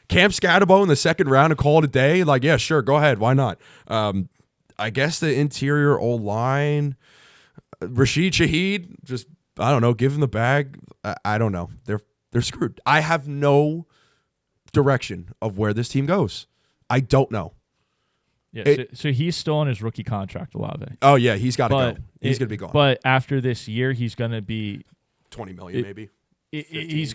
Cam Scatterbo in the second round and call it a day? Like, yeah, sure, go ahead. Why not? I guess the interior O-line, Rashid Shaheed, just, I don't know, give him the bag. I don't know. They're screwed. I have no direction of where this team goes. I don't know.
Yeah, so he's still on his rookie contract, Olave.
Oh, yeah, he's got to go. He's going to be gone.
But after this year, he's going to be
$20 million maybe.
He's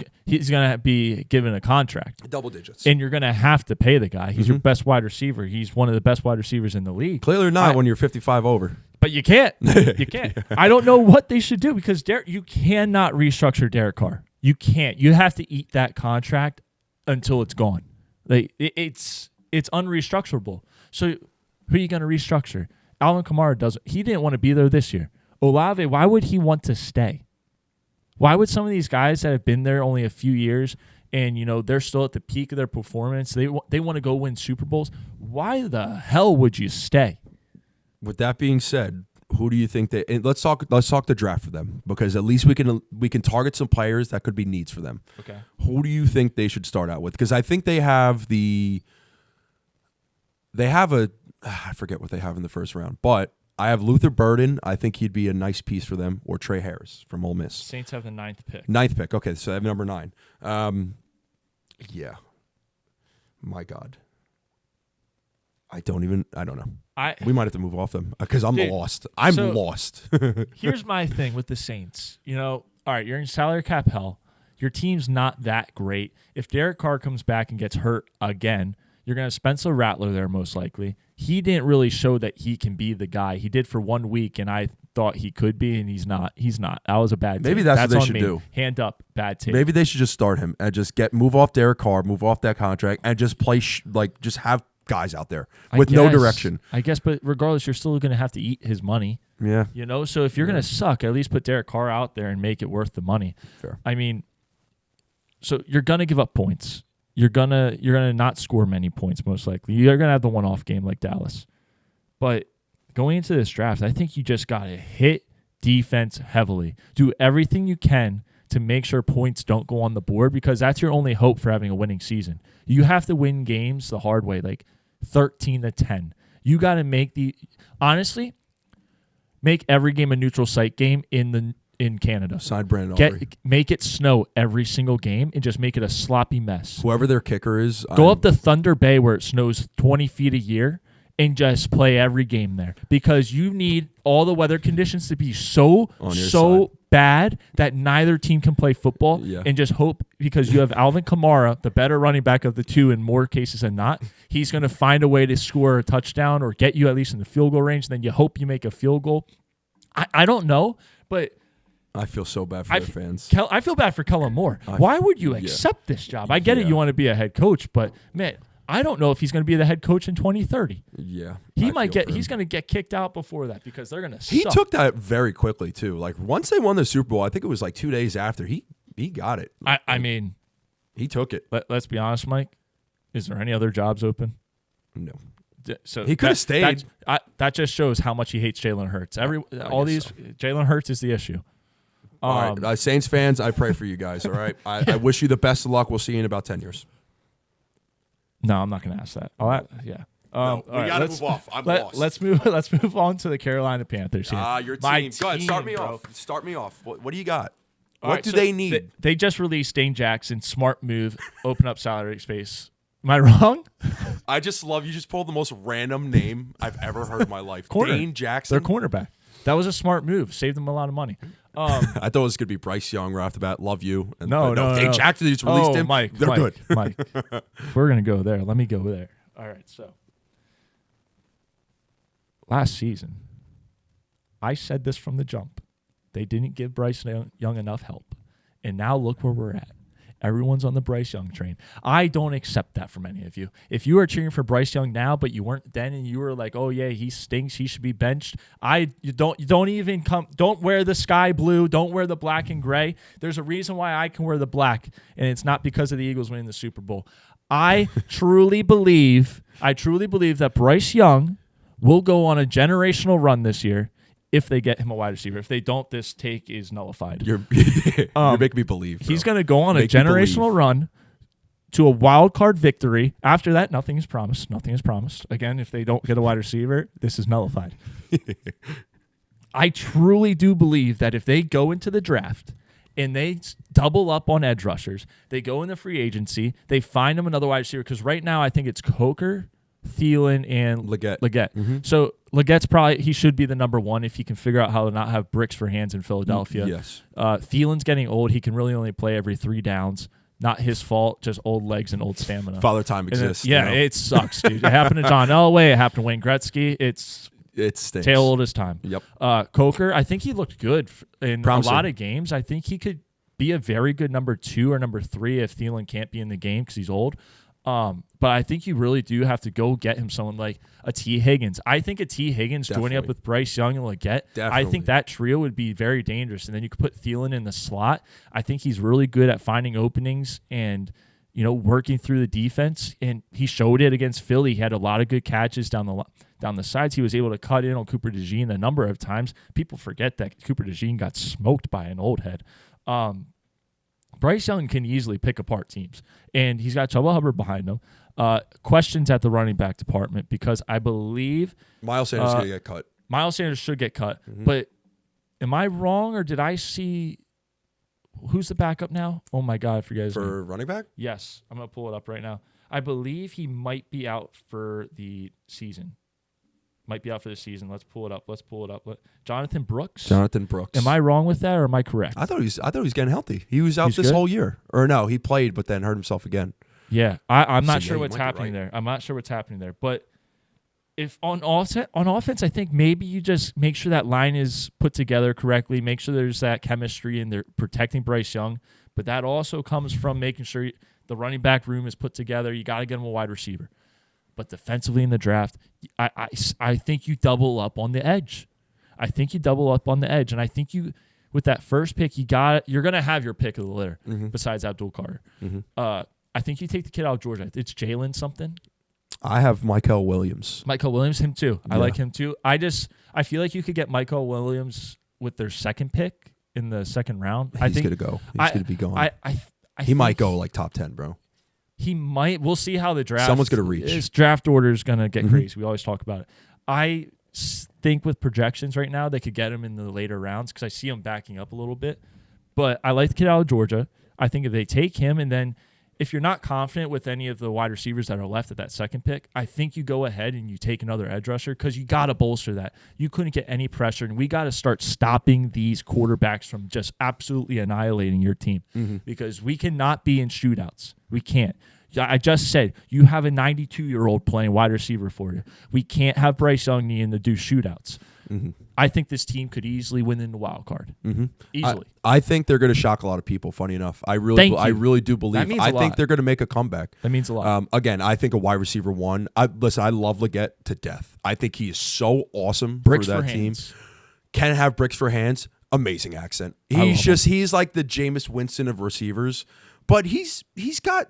going to be given a contract.
Double digits.
And you're going to have to pay the guy. He's your best wide receiver. He's one of the best wide receivers in the league.
Clearly not when you're 55 over.
But you can't. You can't. I don't know what they should do because you cannot restructure Derek Carr. You can't. You have to eat that contract until it's gone. It's unrestructurable. So who are you going to restructure? Alvin Kamara doesn't. He didn't want to be there this year. Olave, why would he want to stay? Why would some of these guys that have been there only a few years and, they're still at the peak of their performance, they want to go win Super Bowls, why the hell would you stay?
With that being said, who do you think let's talk the draft for them because at least we can target some players that could be needs for them.
Okay.
Who do you think they should start out with? Because I think they have I forget what they have in the first round, but I have Luther Burden. I think he'd be a nice piece for them, or Trey Harris from Ole Miss.
Saints have the 9th pick.
9th pick. Okay, so I have number 9. Yeah. My God. I don't know. We might have to move off them because I'm lost. I'm lost.
Here's my thing with the Saints. All right, you're in salary cap hell. Your team's not that great. If Derek Carr comes back and gets hurt again, you're going to Spencer Rattler there most likely. He didn't really show that he can be the guy. He did for 1 week, and I thought he could be, and he's not. He's not. That was a bad take.
Maybe that's what they should do.
Hand up, bad take.
Maybe they should just start him and just move off Derek Carr, move off that contract, and just play just have guys out there with no direction.
I guess, but regardless, you're still going to have to eat his money.
Yeah.
So if you're going to suck, at least put Derek Carr out there and make it worth the money.
Fair.
I mean, so you're going to give up points. You're gonna not score many points most likely. You're gonna have the one-off game like Dallas. But going into this draft, I think you just gotta hit defense heavily. Do everything you can to make sure points don't go on the board because that's your only hope for having a winning season. You have to win games the hard way, like 13-10. You gotta make every game a neutral site game in Canada.
Sign Brandon.
Make it snow every single game and just make it a sloppy mess.
Whoever their kicker is.
Go up to Thunder Bay where it snows 20 feet a year and just play every game there because you need all the weather conditions to be so bad that neither team can play football and just hope because you have Alvin Kamara, the better running back of the two in more cases than not. He's going to find a way to score a touchdown or get you at least in the field goal range. Then you hope you make a field goal. I don't know, but
I feel so bad for their fans.
I feel bad for Kellen Moore. Why would you accept this job? I get it. You want to be a head coach, but man, I don't know if he's going to be the head coach in 2030.
Yeah.
He's going to get kicked out before that because they're going to suck.
He took that very quickly too. Like once they won the Super Bowl, I think it was like 2 days after he got it.
I mean,
he took it.
Let's be honest, Mike. Is there any other jobs open?
No.
So
he could have stayed.
That just shows how much he hates Jalen Hurts. Jalen Hurts is the issue.
All right, Saints fans, I pray for you guys. All right, I wish you the best of luck. We'll see you in about 10 years.
No, I'm not going to ask that. Yeah.
No, we got to move off. I'm lost.
Let's move on to the Carolina Panthers.
Your team. Go ahead, start me off. Start me off. What do you got? What do they need?
They just released Dane Jackson. Smart move. Open up salary space. Am I wrong?
I just love you. Just pulled the most random name I've ever heard in my life. Dane Jackson.
Their cornerback. That was a smart move. Saved them a lot of money.
I thought it was going to be Bryce Young right off the bat. Love you.
No.
Dane Jackson just released him. They're good.
Mike, if we're going to go there, let me go there. All right, so last season, I said this from the jump. They didn't give Bryce Young enough help. And now look where we're at. Everyone's on the Bryce Young train. I don't accept that from any of you. If you are cheering for Bryce Young now, but you weren't then, and you were like, "Oh yeah, he stinks. He should be benched." You don't even come. Don't wear the sky blue. Don't wear the black and gray. There's a reason why I can wear the black, and it's not because of the Eagles winning the Super Bowl. I truly believe that Bryce Young will go on a generational run this year if they get him a wide receiver. If they don't, this take is nullified.
You're making me believe. Bro.
He's going to go on a generational run to a wild card victory. After that, nothing is promised. Nothing is promised. Again, if they don't get a wide receiver, this is nullified. I truly do believe that if they go into the draft and they double up on edge rushers, they go in the free agency, they find them another wide receiver, because right now I think it's Coker, Thielen, and
Leggett.
Mm-hmm. So Leggett's he should be the number one if he can figure out how to not have bricks for hands in Philadelphia.
Yes.
Thielen's getting old. He can really only play every 3 downs. Not his fault, just old legs and old stamina.
Father time exists.
It sucks, dude. It happened to John Elway. It happened to Wayne Gretzky. It
stinks.
Tail old as time.
Yep.
Coker, I think he looked good in a lot of games. I think he could be a very good number 2 or number 3 if Thielen can't be in the game because he's old. But I think you really do have to go get him someone like a T. Higgins. I think a T. Higgins joining up with Bryce Young and Leggett, I think that trio would be very dangerous. And then you could put Thielen in the slot. I think he's really good at finding openings and, working through the defense. And he showed it against Philly. He had a lot of good catches down the sides. He was able to cut in on Cooper DeJean a number of times. People forget that Cooper DeJean got smoked by an old head. Bryce Young can easily pick apart teams, and he's got Chuba Hubbard behind him. Questions at the running back department, because I believe
Miles Sanders is going to get cut.
Miles Sanders should get cut, but am I wrong, or did I see who's the backup now? Oh my God, I forget his name.
Running back?
Yes, I'm going to pull it up right now. I believe he might be out for the season. Let's pull it up. Jonathan Brooks. Am I wrong with that, or am I correct?
I thought he was getting healthy. He was out this whole year. Or no, he played but then hurt himself again.
Yeah, I'm not sure what's happening there. I'm not sure what's happening there. But if on offense, I think maybe you just make sure that line is put together correctly. Make sure there's that chemistry and they're protecting Bryce Young. But that also comes from making sure the running back room is put together. You got to get him a wide receiver. But defensively in the draft, I think you double up on the edge. And I think with that first pick, you're going to have your pick of the litter besides Abdul Carter. I think you take the kid out of Georgia. It's Jalen something.
I have Michael Williams.
Him too. I like him too. I feel like you could get Michael Williams with their second pick in the second round.
He's going to go. He's going to be gone. He might go like top 10, bro.
He might. We'll see how the draft.
Someone's going to reach.
His draft order is going to get crazy. We always talk about it. I think with projections right now, they could get him in the later rounds because I see him backing up a little bit. But I like the kid out of Georgia. I think if they take him, and then if you're not confident with any of the wide receivers that are left at that second pick, I think you go ahead and you take another edge rusher because you got to bolster that. You couldn't get any pressure, and we got to start stopping these quarterbacks from just absolutely annihilating your team because we cannot be in shootouts. We can't. I just said you have a 92-year-old playing wide receiver for you. We can't have Bryce Young needing to do shootouts. I think this team could easily win in the wild card. Easily.
I think they're going to shock a lot of people, funny enough. I really do believe. I think they're going to make a comeback.
That means a lot.
Again, I think a wide receiver one. I love Leggett to death. I think he is so awesome
bricks
for that
for
team.
Hands.
Can have bricks for hands. Amazing accent. He's like the Jameis Winston of receivers. But he's got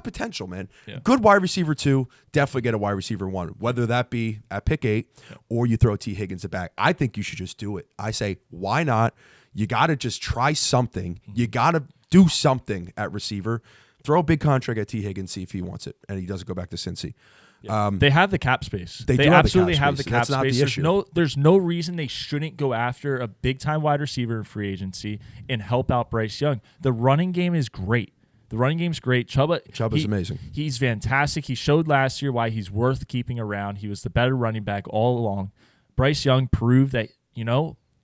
potential, man. Yeah. Good wide receiver 2. Definitely get a wide receiver 1, whether that be at pick 8 or you throw T. Higgins back. I think you should just do it. I say, why not? You got to just try something. You got to do something at receiver. Throw a big contract at T. Higgins, see if he wants it, and he doesn't go back to Cincy.
Yeah. They have the cap space.
They
absolutely have the cap
space. That's not the
issue. There's no reason they shouldn't go after a big-time wide receiver in free agency and help out Bryce Young. The running game is great. Chuba's
amazing.
He's fantastic. He showed last year why he's worth keeping around. He was the better running back all along. Bryce Young proved that,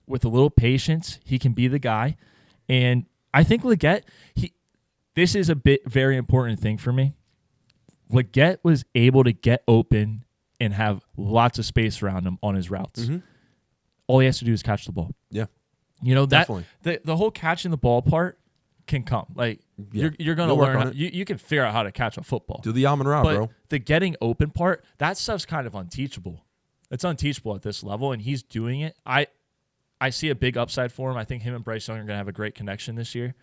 with a little patience, he can be the guy. And I think Leggett, this is a very important thing for me. Leggett was able to get open and have lots of space around him on his routes. All he has to do is catch the ball.
Yeah.
Definitely. The whole catching the ball part can come. Like you're going to learn. You can figure out how to catch a football.
Do the Amon Ra, bro.
The getting open part, that stuff's kind of unteachable. It's unteachable at this level, and he's doing it. I see a big upside for him. I think him and Bryce Young are going to have a great connection this year.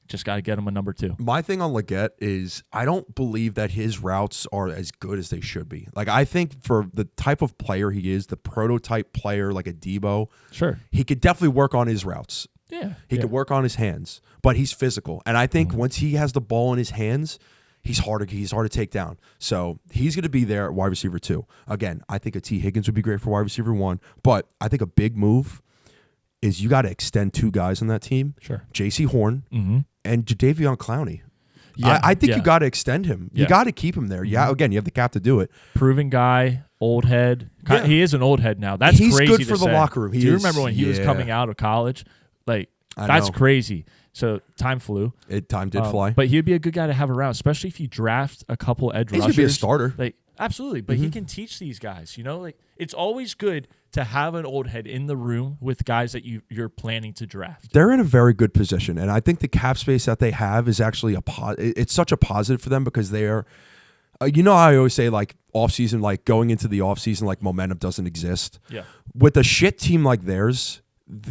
Just got to get him a number 2.
My thing on Leggett is I don't believe that his routes are as good as they should be. Like, I think for the type of player he is, the prototype player like a Debo,
sure,
he could definitely work on his routes.
Yeah.
He could work on his hands, but he's physical. And I think once he has the ball in his hands, he's hard to take down. So he's going to be there at wide receiver 2. Again, I think a T. Higgins would be great for wide receiver 1, but I think a big move is you got to extend 2 guys on that team.
Sure.
J.C. Horn and Jadeveon Clowney.
Yeah,
I think you got to extend him. You got to keep him there. Yeah, again, you have the cap to do it.
Proven guy, old head.
Yeah.
He is an old head now. That's
He's
crazy
good for
to
the
say.
locker room.
Do you remember when he was coming out of college? Like, that's crazy. So time flew.
Time did fly.
But he'd be a good guy to have around, especially if you draft a couple edge rushers.
He's going to be a starter.
Like, absolutely. But he can teach these guys. You know, like, it's always good to have an old head in the room with guys that you're planning to draft.
They're in a very good position, and I think the cap space that they have is actually it's such a positive for them because they are. You know, I always say like offseason, like going into the offseason, like momentum doesn't exist.
Yeah.
With a shit team like theirs,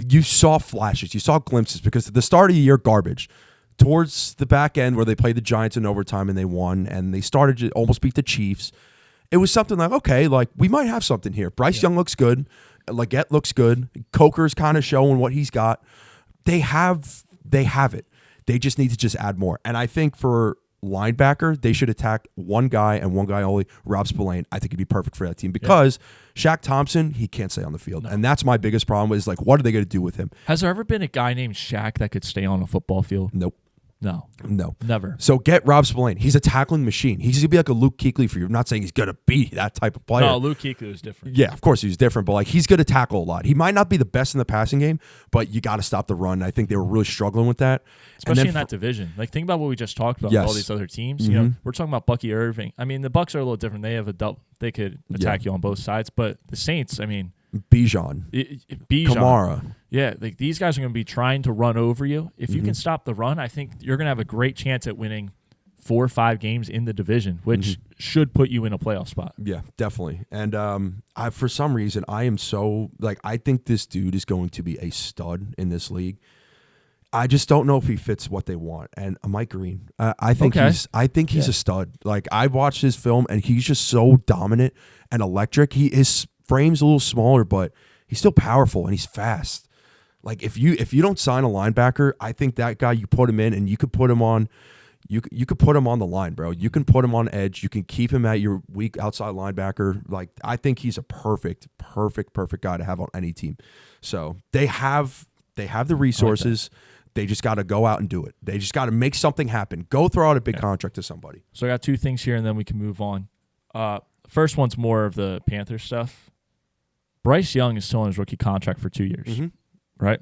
you saw flashes, you saw glimpses because at the start of the year, garbage. Towards the back end where they played the Giants in overtime and they won, and they started to almost beat the Chiefs. It was something like, okay, like we might have something here. Bryce Young looks good. Leggett looks good. Coker's kind of showing what he's got. They have it. They just need to just add more. And I think for linebacker, they should attack one guy and one guy only, Rob Spillane. I think he'd be perfect for that team because Shaq Thompson, he can't stay on the field. No. And that's my biggest problem is like, what are they going to do with him?
Has there ever been a guy named Shaq that could stay on a football field?
Nope.
No. Never.
So get Rob Spillane. He's a tackling machine. He's going to be like a Luke Kuechly for you. I'm not saying he's going to be that type of player.
No, Luke Kuechly was different.
Yeah, of course he's different, but like he's going to tackle a lot. He might not be the best in the passing game, but you got to stop the run. I think they were really struggling with that.
Especially in that division. Like, think about what we just talked about with all these other teams. You know, we're talking about Bucky Irving. I mean, the Bucs are a little different. They have they could attack you on both sides, but the Saints, I mean,
Bijan, Kamara.
Yeah, like these guys are going to be trying to run over you. If you can stop the run, I think you're going to have a great chance at winning 4 or 5 games in the division, which should put you in a playoff spot.
Yeah, definitely. And for some reason, I am so like I think this dude is going to be a stud in this league. I just don't know if he fits what they want. And Mike Green, I think he's a stud. Like I watched his film, and he's just so dominant and electric. His frame's a little smaller, but he's still powerful and he's fast. Like if you don't sign a linebacker, I think that guy you put him in, and you could put him on. You could put him on the line, bro. You can put him on edge. You can keep him at your weak outside linebacker. Like I think he's a perfect guy to have on any team. So they have the resources. They just got to go out and do it. They just got to make something happen. Go throw out a big contract to somebody.
So I got 2 things here, and then we can move on. First one's more of the Panthers stuff. Bryce Young is still on his rookie contract for 2 years, right?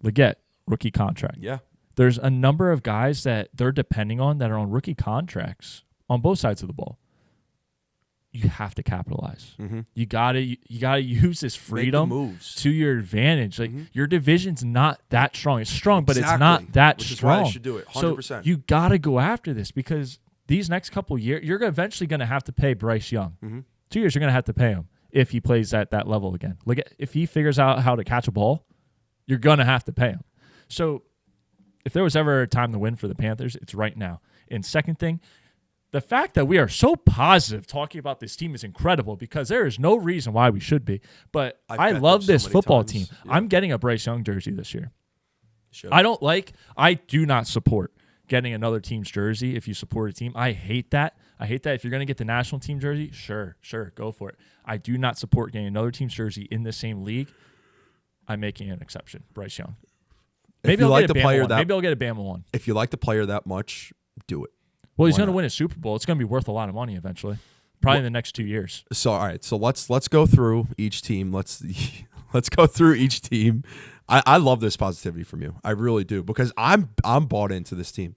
Leggett, rookie contract.
Yeah.
There's a number of guys that they're depending on that are on rookie contracts on both sides of the ball. You have to capitalize. You gotta use this freedom to your advantage. Like your division's not that strong. It's strong, but it's not that strong.
Which is why they should do it. 100%.
So you gotta go after this because these next couple years, you're eventually gonna have to pay Bryce Young. 2 years, you're gonna have to pay him if he plays at that level again. Like if he figures out how to catch a ball, you're gonna have to pay him. So if there was ever a time to win for the Panthers, it's right now. And second thing, the fact that we are so positive talking about this team is incredible because there is no reason why we should be. But I love this football team. Yeah. I'm getting a Bryce Young jersey this year. I do not support getting another team's jersey if you support a team. I hate that. If you're going to get the national team jersey, sure, go for it. I do not support getting another team's jersey in the same league. I'm making an exception. Bryce Young. Maybe I'll get a Bama one.
If you like the player that much, do it.
Well, he's going to win a Super Bowl. It's going to be worth a lot of money eventually, probably in the next 2 years.
So, all right. So let's go through each team. Let's go through each team. I love this positivity from you. I really do because I'm bought into this team.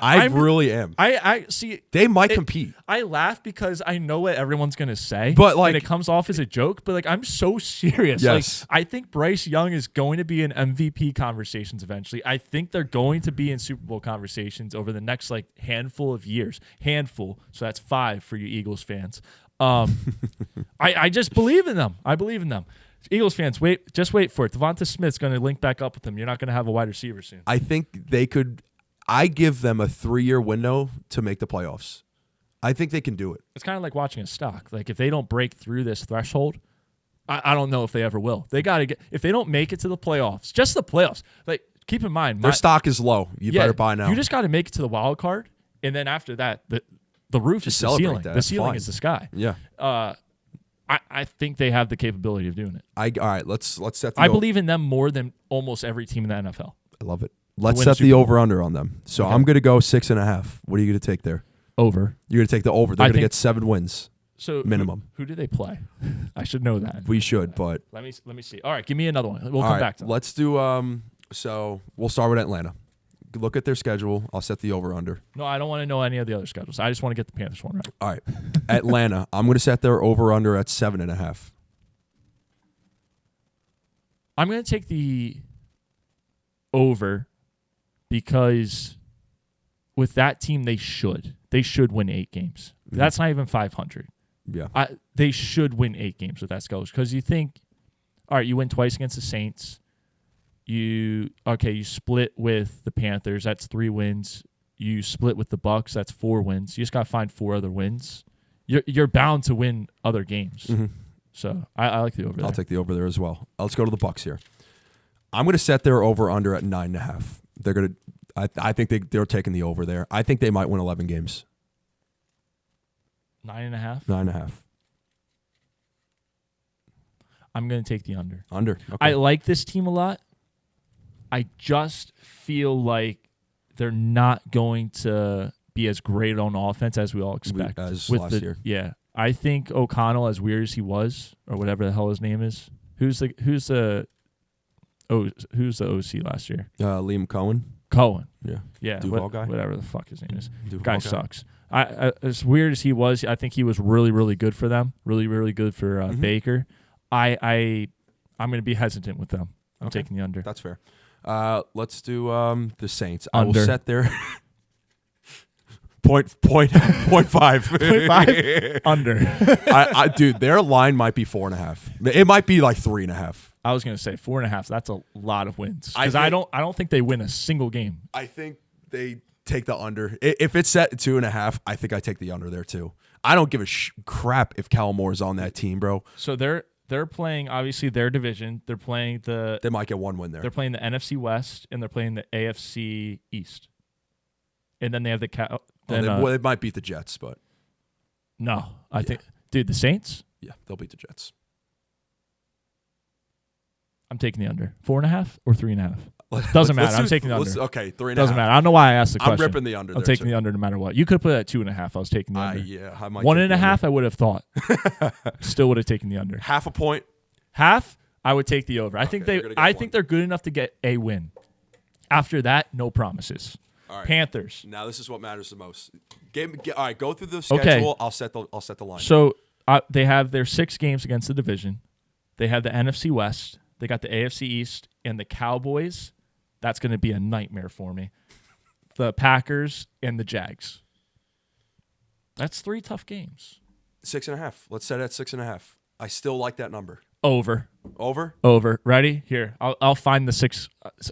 I really am.
I see.
They might compete.
I laugh because I know what everyone's gonna say,
but like,
and it comes off as a joke. But like, I'm so serious.
Yes.
Like, I think Bryce Young is going to be in MVP conversations eventually. I think they're going to be in Super Bowl conversations over the next like handful of years. So that's 5 for you Eagles fans. I just believe in them. I believe in them. Eagles fans, just wait for it. Devonta Smith's going to link back up with him. You're not going to have a wide receiver soon.
I think they could. I give them a 3-year window to make the playoffs. I think they can do it.
It's kind of like watching a stock. Like if they don't break through this threshold, I don't know if they ever will. They got to get if they don't make it to the playoffs, just the playoffs. Like keep in mind,
their stock is low. You better buy now.
You just got to make it to the wild card, and then after that, the roof is the ceiling. The ceiling is the sky.
Yeah.
I think they have the capability of doing it.
All right, let's set.
I believe in them more than almost every team in the NFL.
I love it. Let's set the over/under on them. So I'm going to go 6.5. What are you going to take there?
Over.
You're going to take the over. They're going to get 7 wins.
So
minimum.
Who do they play? I should know that.
We should, but
let me see. All right, give me another one. We'll come back to them.
Let's do. So we'll start with Atlanta. Look at their schedule. I'll set the over/under.
No, I don't want to know any of the other schedules. I just want to get the Panthers one right.
All right, Atlanta. I'm going to set their over/under at 7.5.
I'm going to take the over because with that team, they should win 8 games. Mm-hmm. That's not even 500.
Yeah,
they should win 8 games with that schedule because you think, all right, you win twice against the Saints. You split with the Panthers. That's 3 wins. You split with the Bucs. That's 4 wins. You just got to find 4 other wins. You're bound to win other games. Mm-hmm. So I like the over there.
I'll take the over there as well. Let's go to the Bucs here. I'm going to set their over/under at 9.5. They're going to. I think they're taking the over there. I think they might win 11 games.
9.5.
9.5.
I'm going to take the under.
Under. Okay.
I like this team a lot. I just feel like they're not going to be as great on offense as we all expect.
As last year.
Yeah. I think O'Connell, as weird as he was, or whatever the hell his name is, who's the OC last year?
Liam Cohen.
Cohen.
Yeah. Duval guy.
Whatever the fuck his name is.
Duval
guy sucks. As weird as he was, I think he was really, really good for them. Really, really good for Baker. I'm going to be hesitant with them. I'm taking the under.
That's fair. Let's do the Saints.
Under.
I will set their point 0.5.
Under.
Dude, their line might be 4.5. It might be like 3.5.
I was going to say 4.5. That's a lot of wins because I don't think they win a single game.
I think they take the under. If it's set at 2.5, I think I take the under there too. I don't give a crap if Kellen Moore's on that team, bro.
So they're playing, obviously, their division. They're playing
They might get 1 win there.
They're playing the NFC West, and they're playing the AFC East. And then they have the
they might beat the Jets, but...
No. I think... Dude, the Saints?
Yeah, they'll beat the Jets.
I'm taking the under. 4.5 or 3.5? Doesn't matter. I'm taking the under.
Okay, 3.5.
Doesn't matter. I don't know why I asked the question.
I'm ripping the under.
I'm taking the under no matter what. You could have put it at 2.5. I was taking the under.
Yeah, I might
1.5. I would have thought. Still would have taken the under.
Half a point.
Half. I would take the over. I think they're good enough to get a win. After that, no promises.
All right.
Panthers.
All this is what matters the most. All right, go through the schedule.
Okay.
I'll set the line.
So they have their 6 games against the division. They have the NFC West. They got the AFC East and the Cowboys. That's going to be a nightmare for me. The Packers and the Jags. That's 3 tough games.
6.5. Let's set it at 6.5. I still like that number.
Over.
Over.
Ready? Here. I'll find the 6.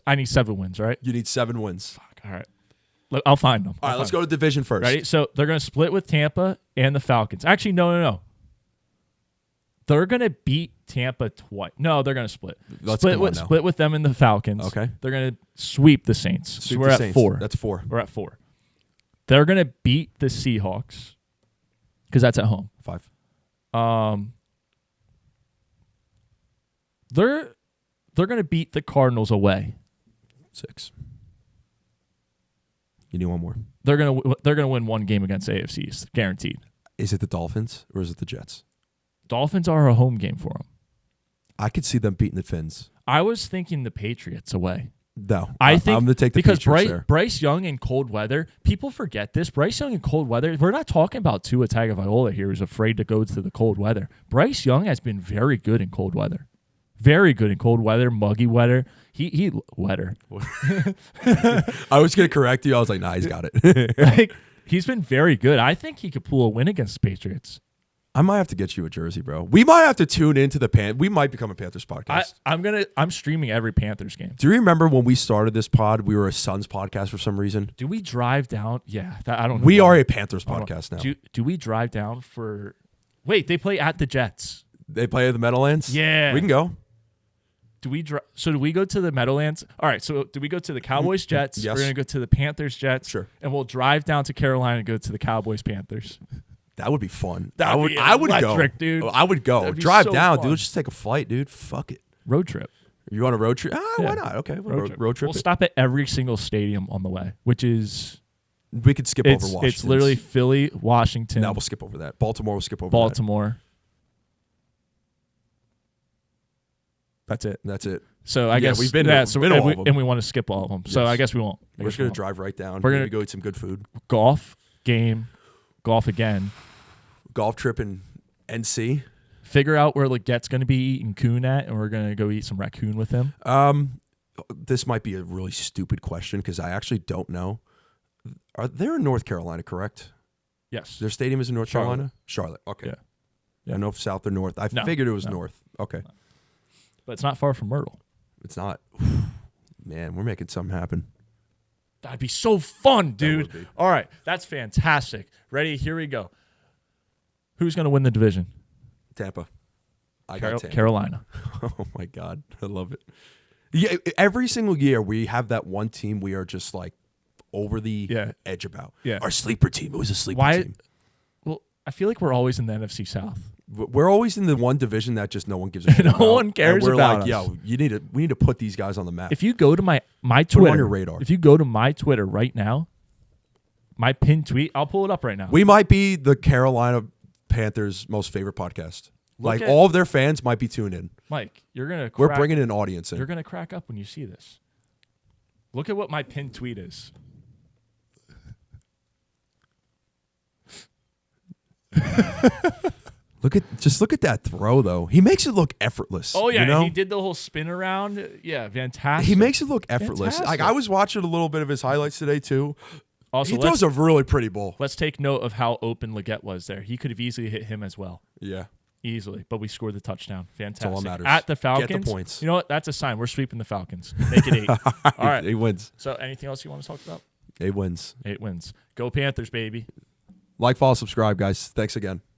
I need 7 wins, right?
You need 7 wins.
Fuck. All right. I'll find them.
All right, let's go to division first.
Ready? So they're going to split with Tampa and the Falcons. Actually, no. They're going to beat Tampa twice. No, they're going to split. Split with them and the Falcons.
Okay.
They're going to sweep the Saints. So we're at 4.
That's 4.
We're at 4. They're going to beat the Seahawks because that's at home.
5.
They're going to beat the Cardinals away.
6. You need 1 more.
They're going to win 1 game against AFC East, guaranteed.
Is it the Dolphins or is it the Jets?
Dolphins are a home game for them.
I could see them beating the Fins.
I was thinking the Patriots away.
No,
I think
I'm going to take the
because
Patriots there.
Bryce Young in cold weather. People forget this. Bryce Young in cold weather. We're not talking about Tua Tagovailoa here, who's afraid to go to the cold weather. Bryce Young has been very good in cold weather. Very good in cold weather, muggy weather. He weather.
I was going to correct you. I was like, nah, he's got it.
He's been very good. I think he could pull a win against the Patriots.
I might have to get you a jersey, bro. We might have to tune into the We might become a Panthers podcast.
I'm streaming every Panthers game.
Do you remember when we started this pod? We were a Suns podcast for some reason.
Do we drive down? Yeah, I don't know.
We are a Panthers podcast now.
Do we drive down for? Wait, they play at the Jets.
They play at the Meadowlands.
Yeah,
we can go.
Do we go to the Meadowlands? All right. So do we go to the Cowboys Jets?
Yes.
We're gonna go to the Panthers Jets.
Sure.
And we'll drive down to Carolina and go to the Cowboys Panthers.
That would be fun.
I would go,
dude. I would go. Drive so down, fun. Dude. Let's just take a flight, dude. Fuck it.
Road trip.
You want a road trip? Why not? Okay, road trip.
We'll stop at every single stadium on the way, which is
we could skip over Washington.
It's literally Philly, Washington.
No, we'll skip over that. Baltimore. We'll skip over
Baltimore. That's it. So I guess
we've been all of them.
And we want to skip all of them. So I guess we won't.
We're just gonna drive right down.
We're gonna
go eat some good food.
Golf game, golf again.
Golf trip in NC.
Figure out where Legette's going to be eating coon at, and we're going to go eat some raccoon with him.
This might be a really stupid question because I actually don't know. Are they in North Carolina, correct?
Yes.
Their stadium is in North Carolina? Charlotte. Okay. Yeah. I don't know if South or North. I figured it was North. Okay. No.
But it's not far from Myrtle.
It's not. Man, we're making something happen.
That'd be so fun, dude. All right. That's fantastic. Ready? Here we go. Who's going to win the division?
Tampa. I got Tampa.
Carolina.
Oh, my God. I love it. Yeah, every single year we have that one team we are just like over the edge about.
Yeah.
Our sleeper team. It was a sleeper team.
Well, I feel like we're always in the NFC South.
We're always in the one division that just no one gives a shit about.
No one cares about us.
Yo, we need to put these guys on the map.
If you go to my Twitter,
put it on your radar.
If you go to my Twitter right now, my pinned tweet, I'll pull it up right now.
We might be the Carolina Panthers' most favorite podcast. All of their fans might be tuned in.
Mike, we're
bringing an audience in.
You're gonna crack up when you see this. Look at what my pinned tweet is.
Look at that throw though. He makes it look effortless.
Oh yeah,
you know?
He did the whole spin around. Yeah, fantastic.
He makes it look effortless. Fantastic. I was watching a little bit of his highlights today too.
Also,
he throws a really pretty ball.
Let's take note of how open Legette was there. He could have easily hit him as well.
Yeah.
Easily. But we scored the touchdown. Fantastic.
That's all that matters.
At the Falcons.
Get the points.
You know what? That's a sign. We're sweeping the Falcons. Make it 8. All right.
8 wins.
So anything else you want to talk about?
8 wins.
8 wins. Go Panthers, baby.
Like, follow, subscribe, guys. Thanks again.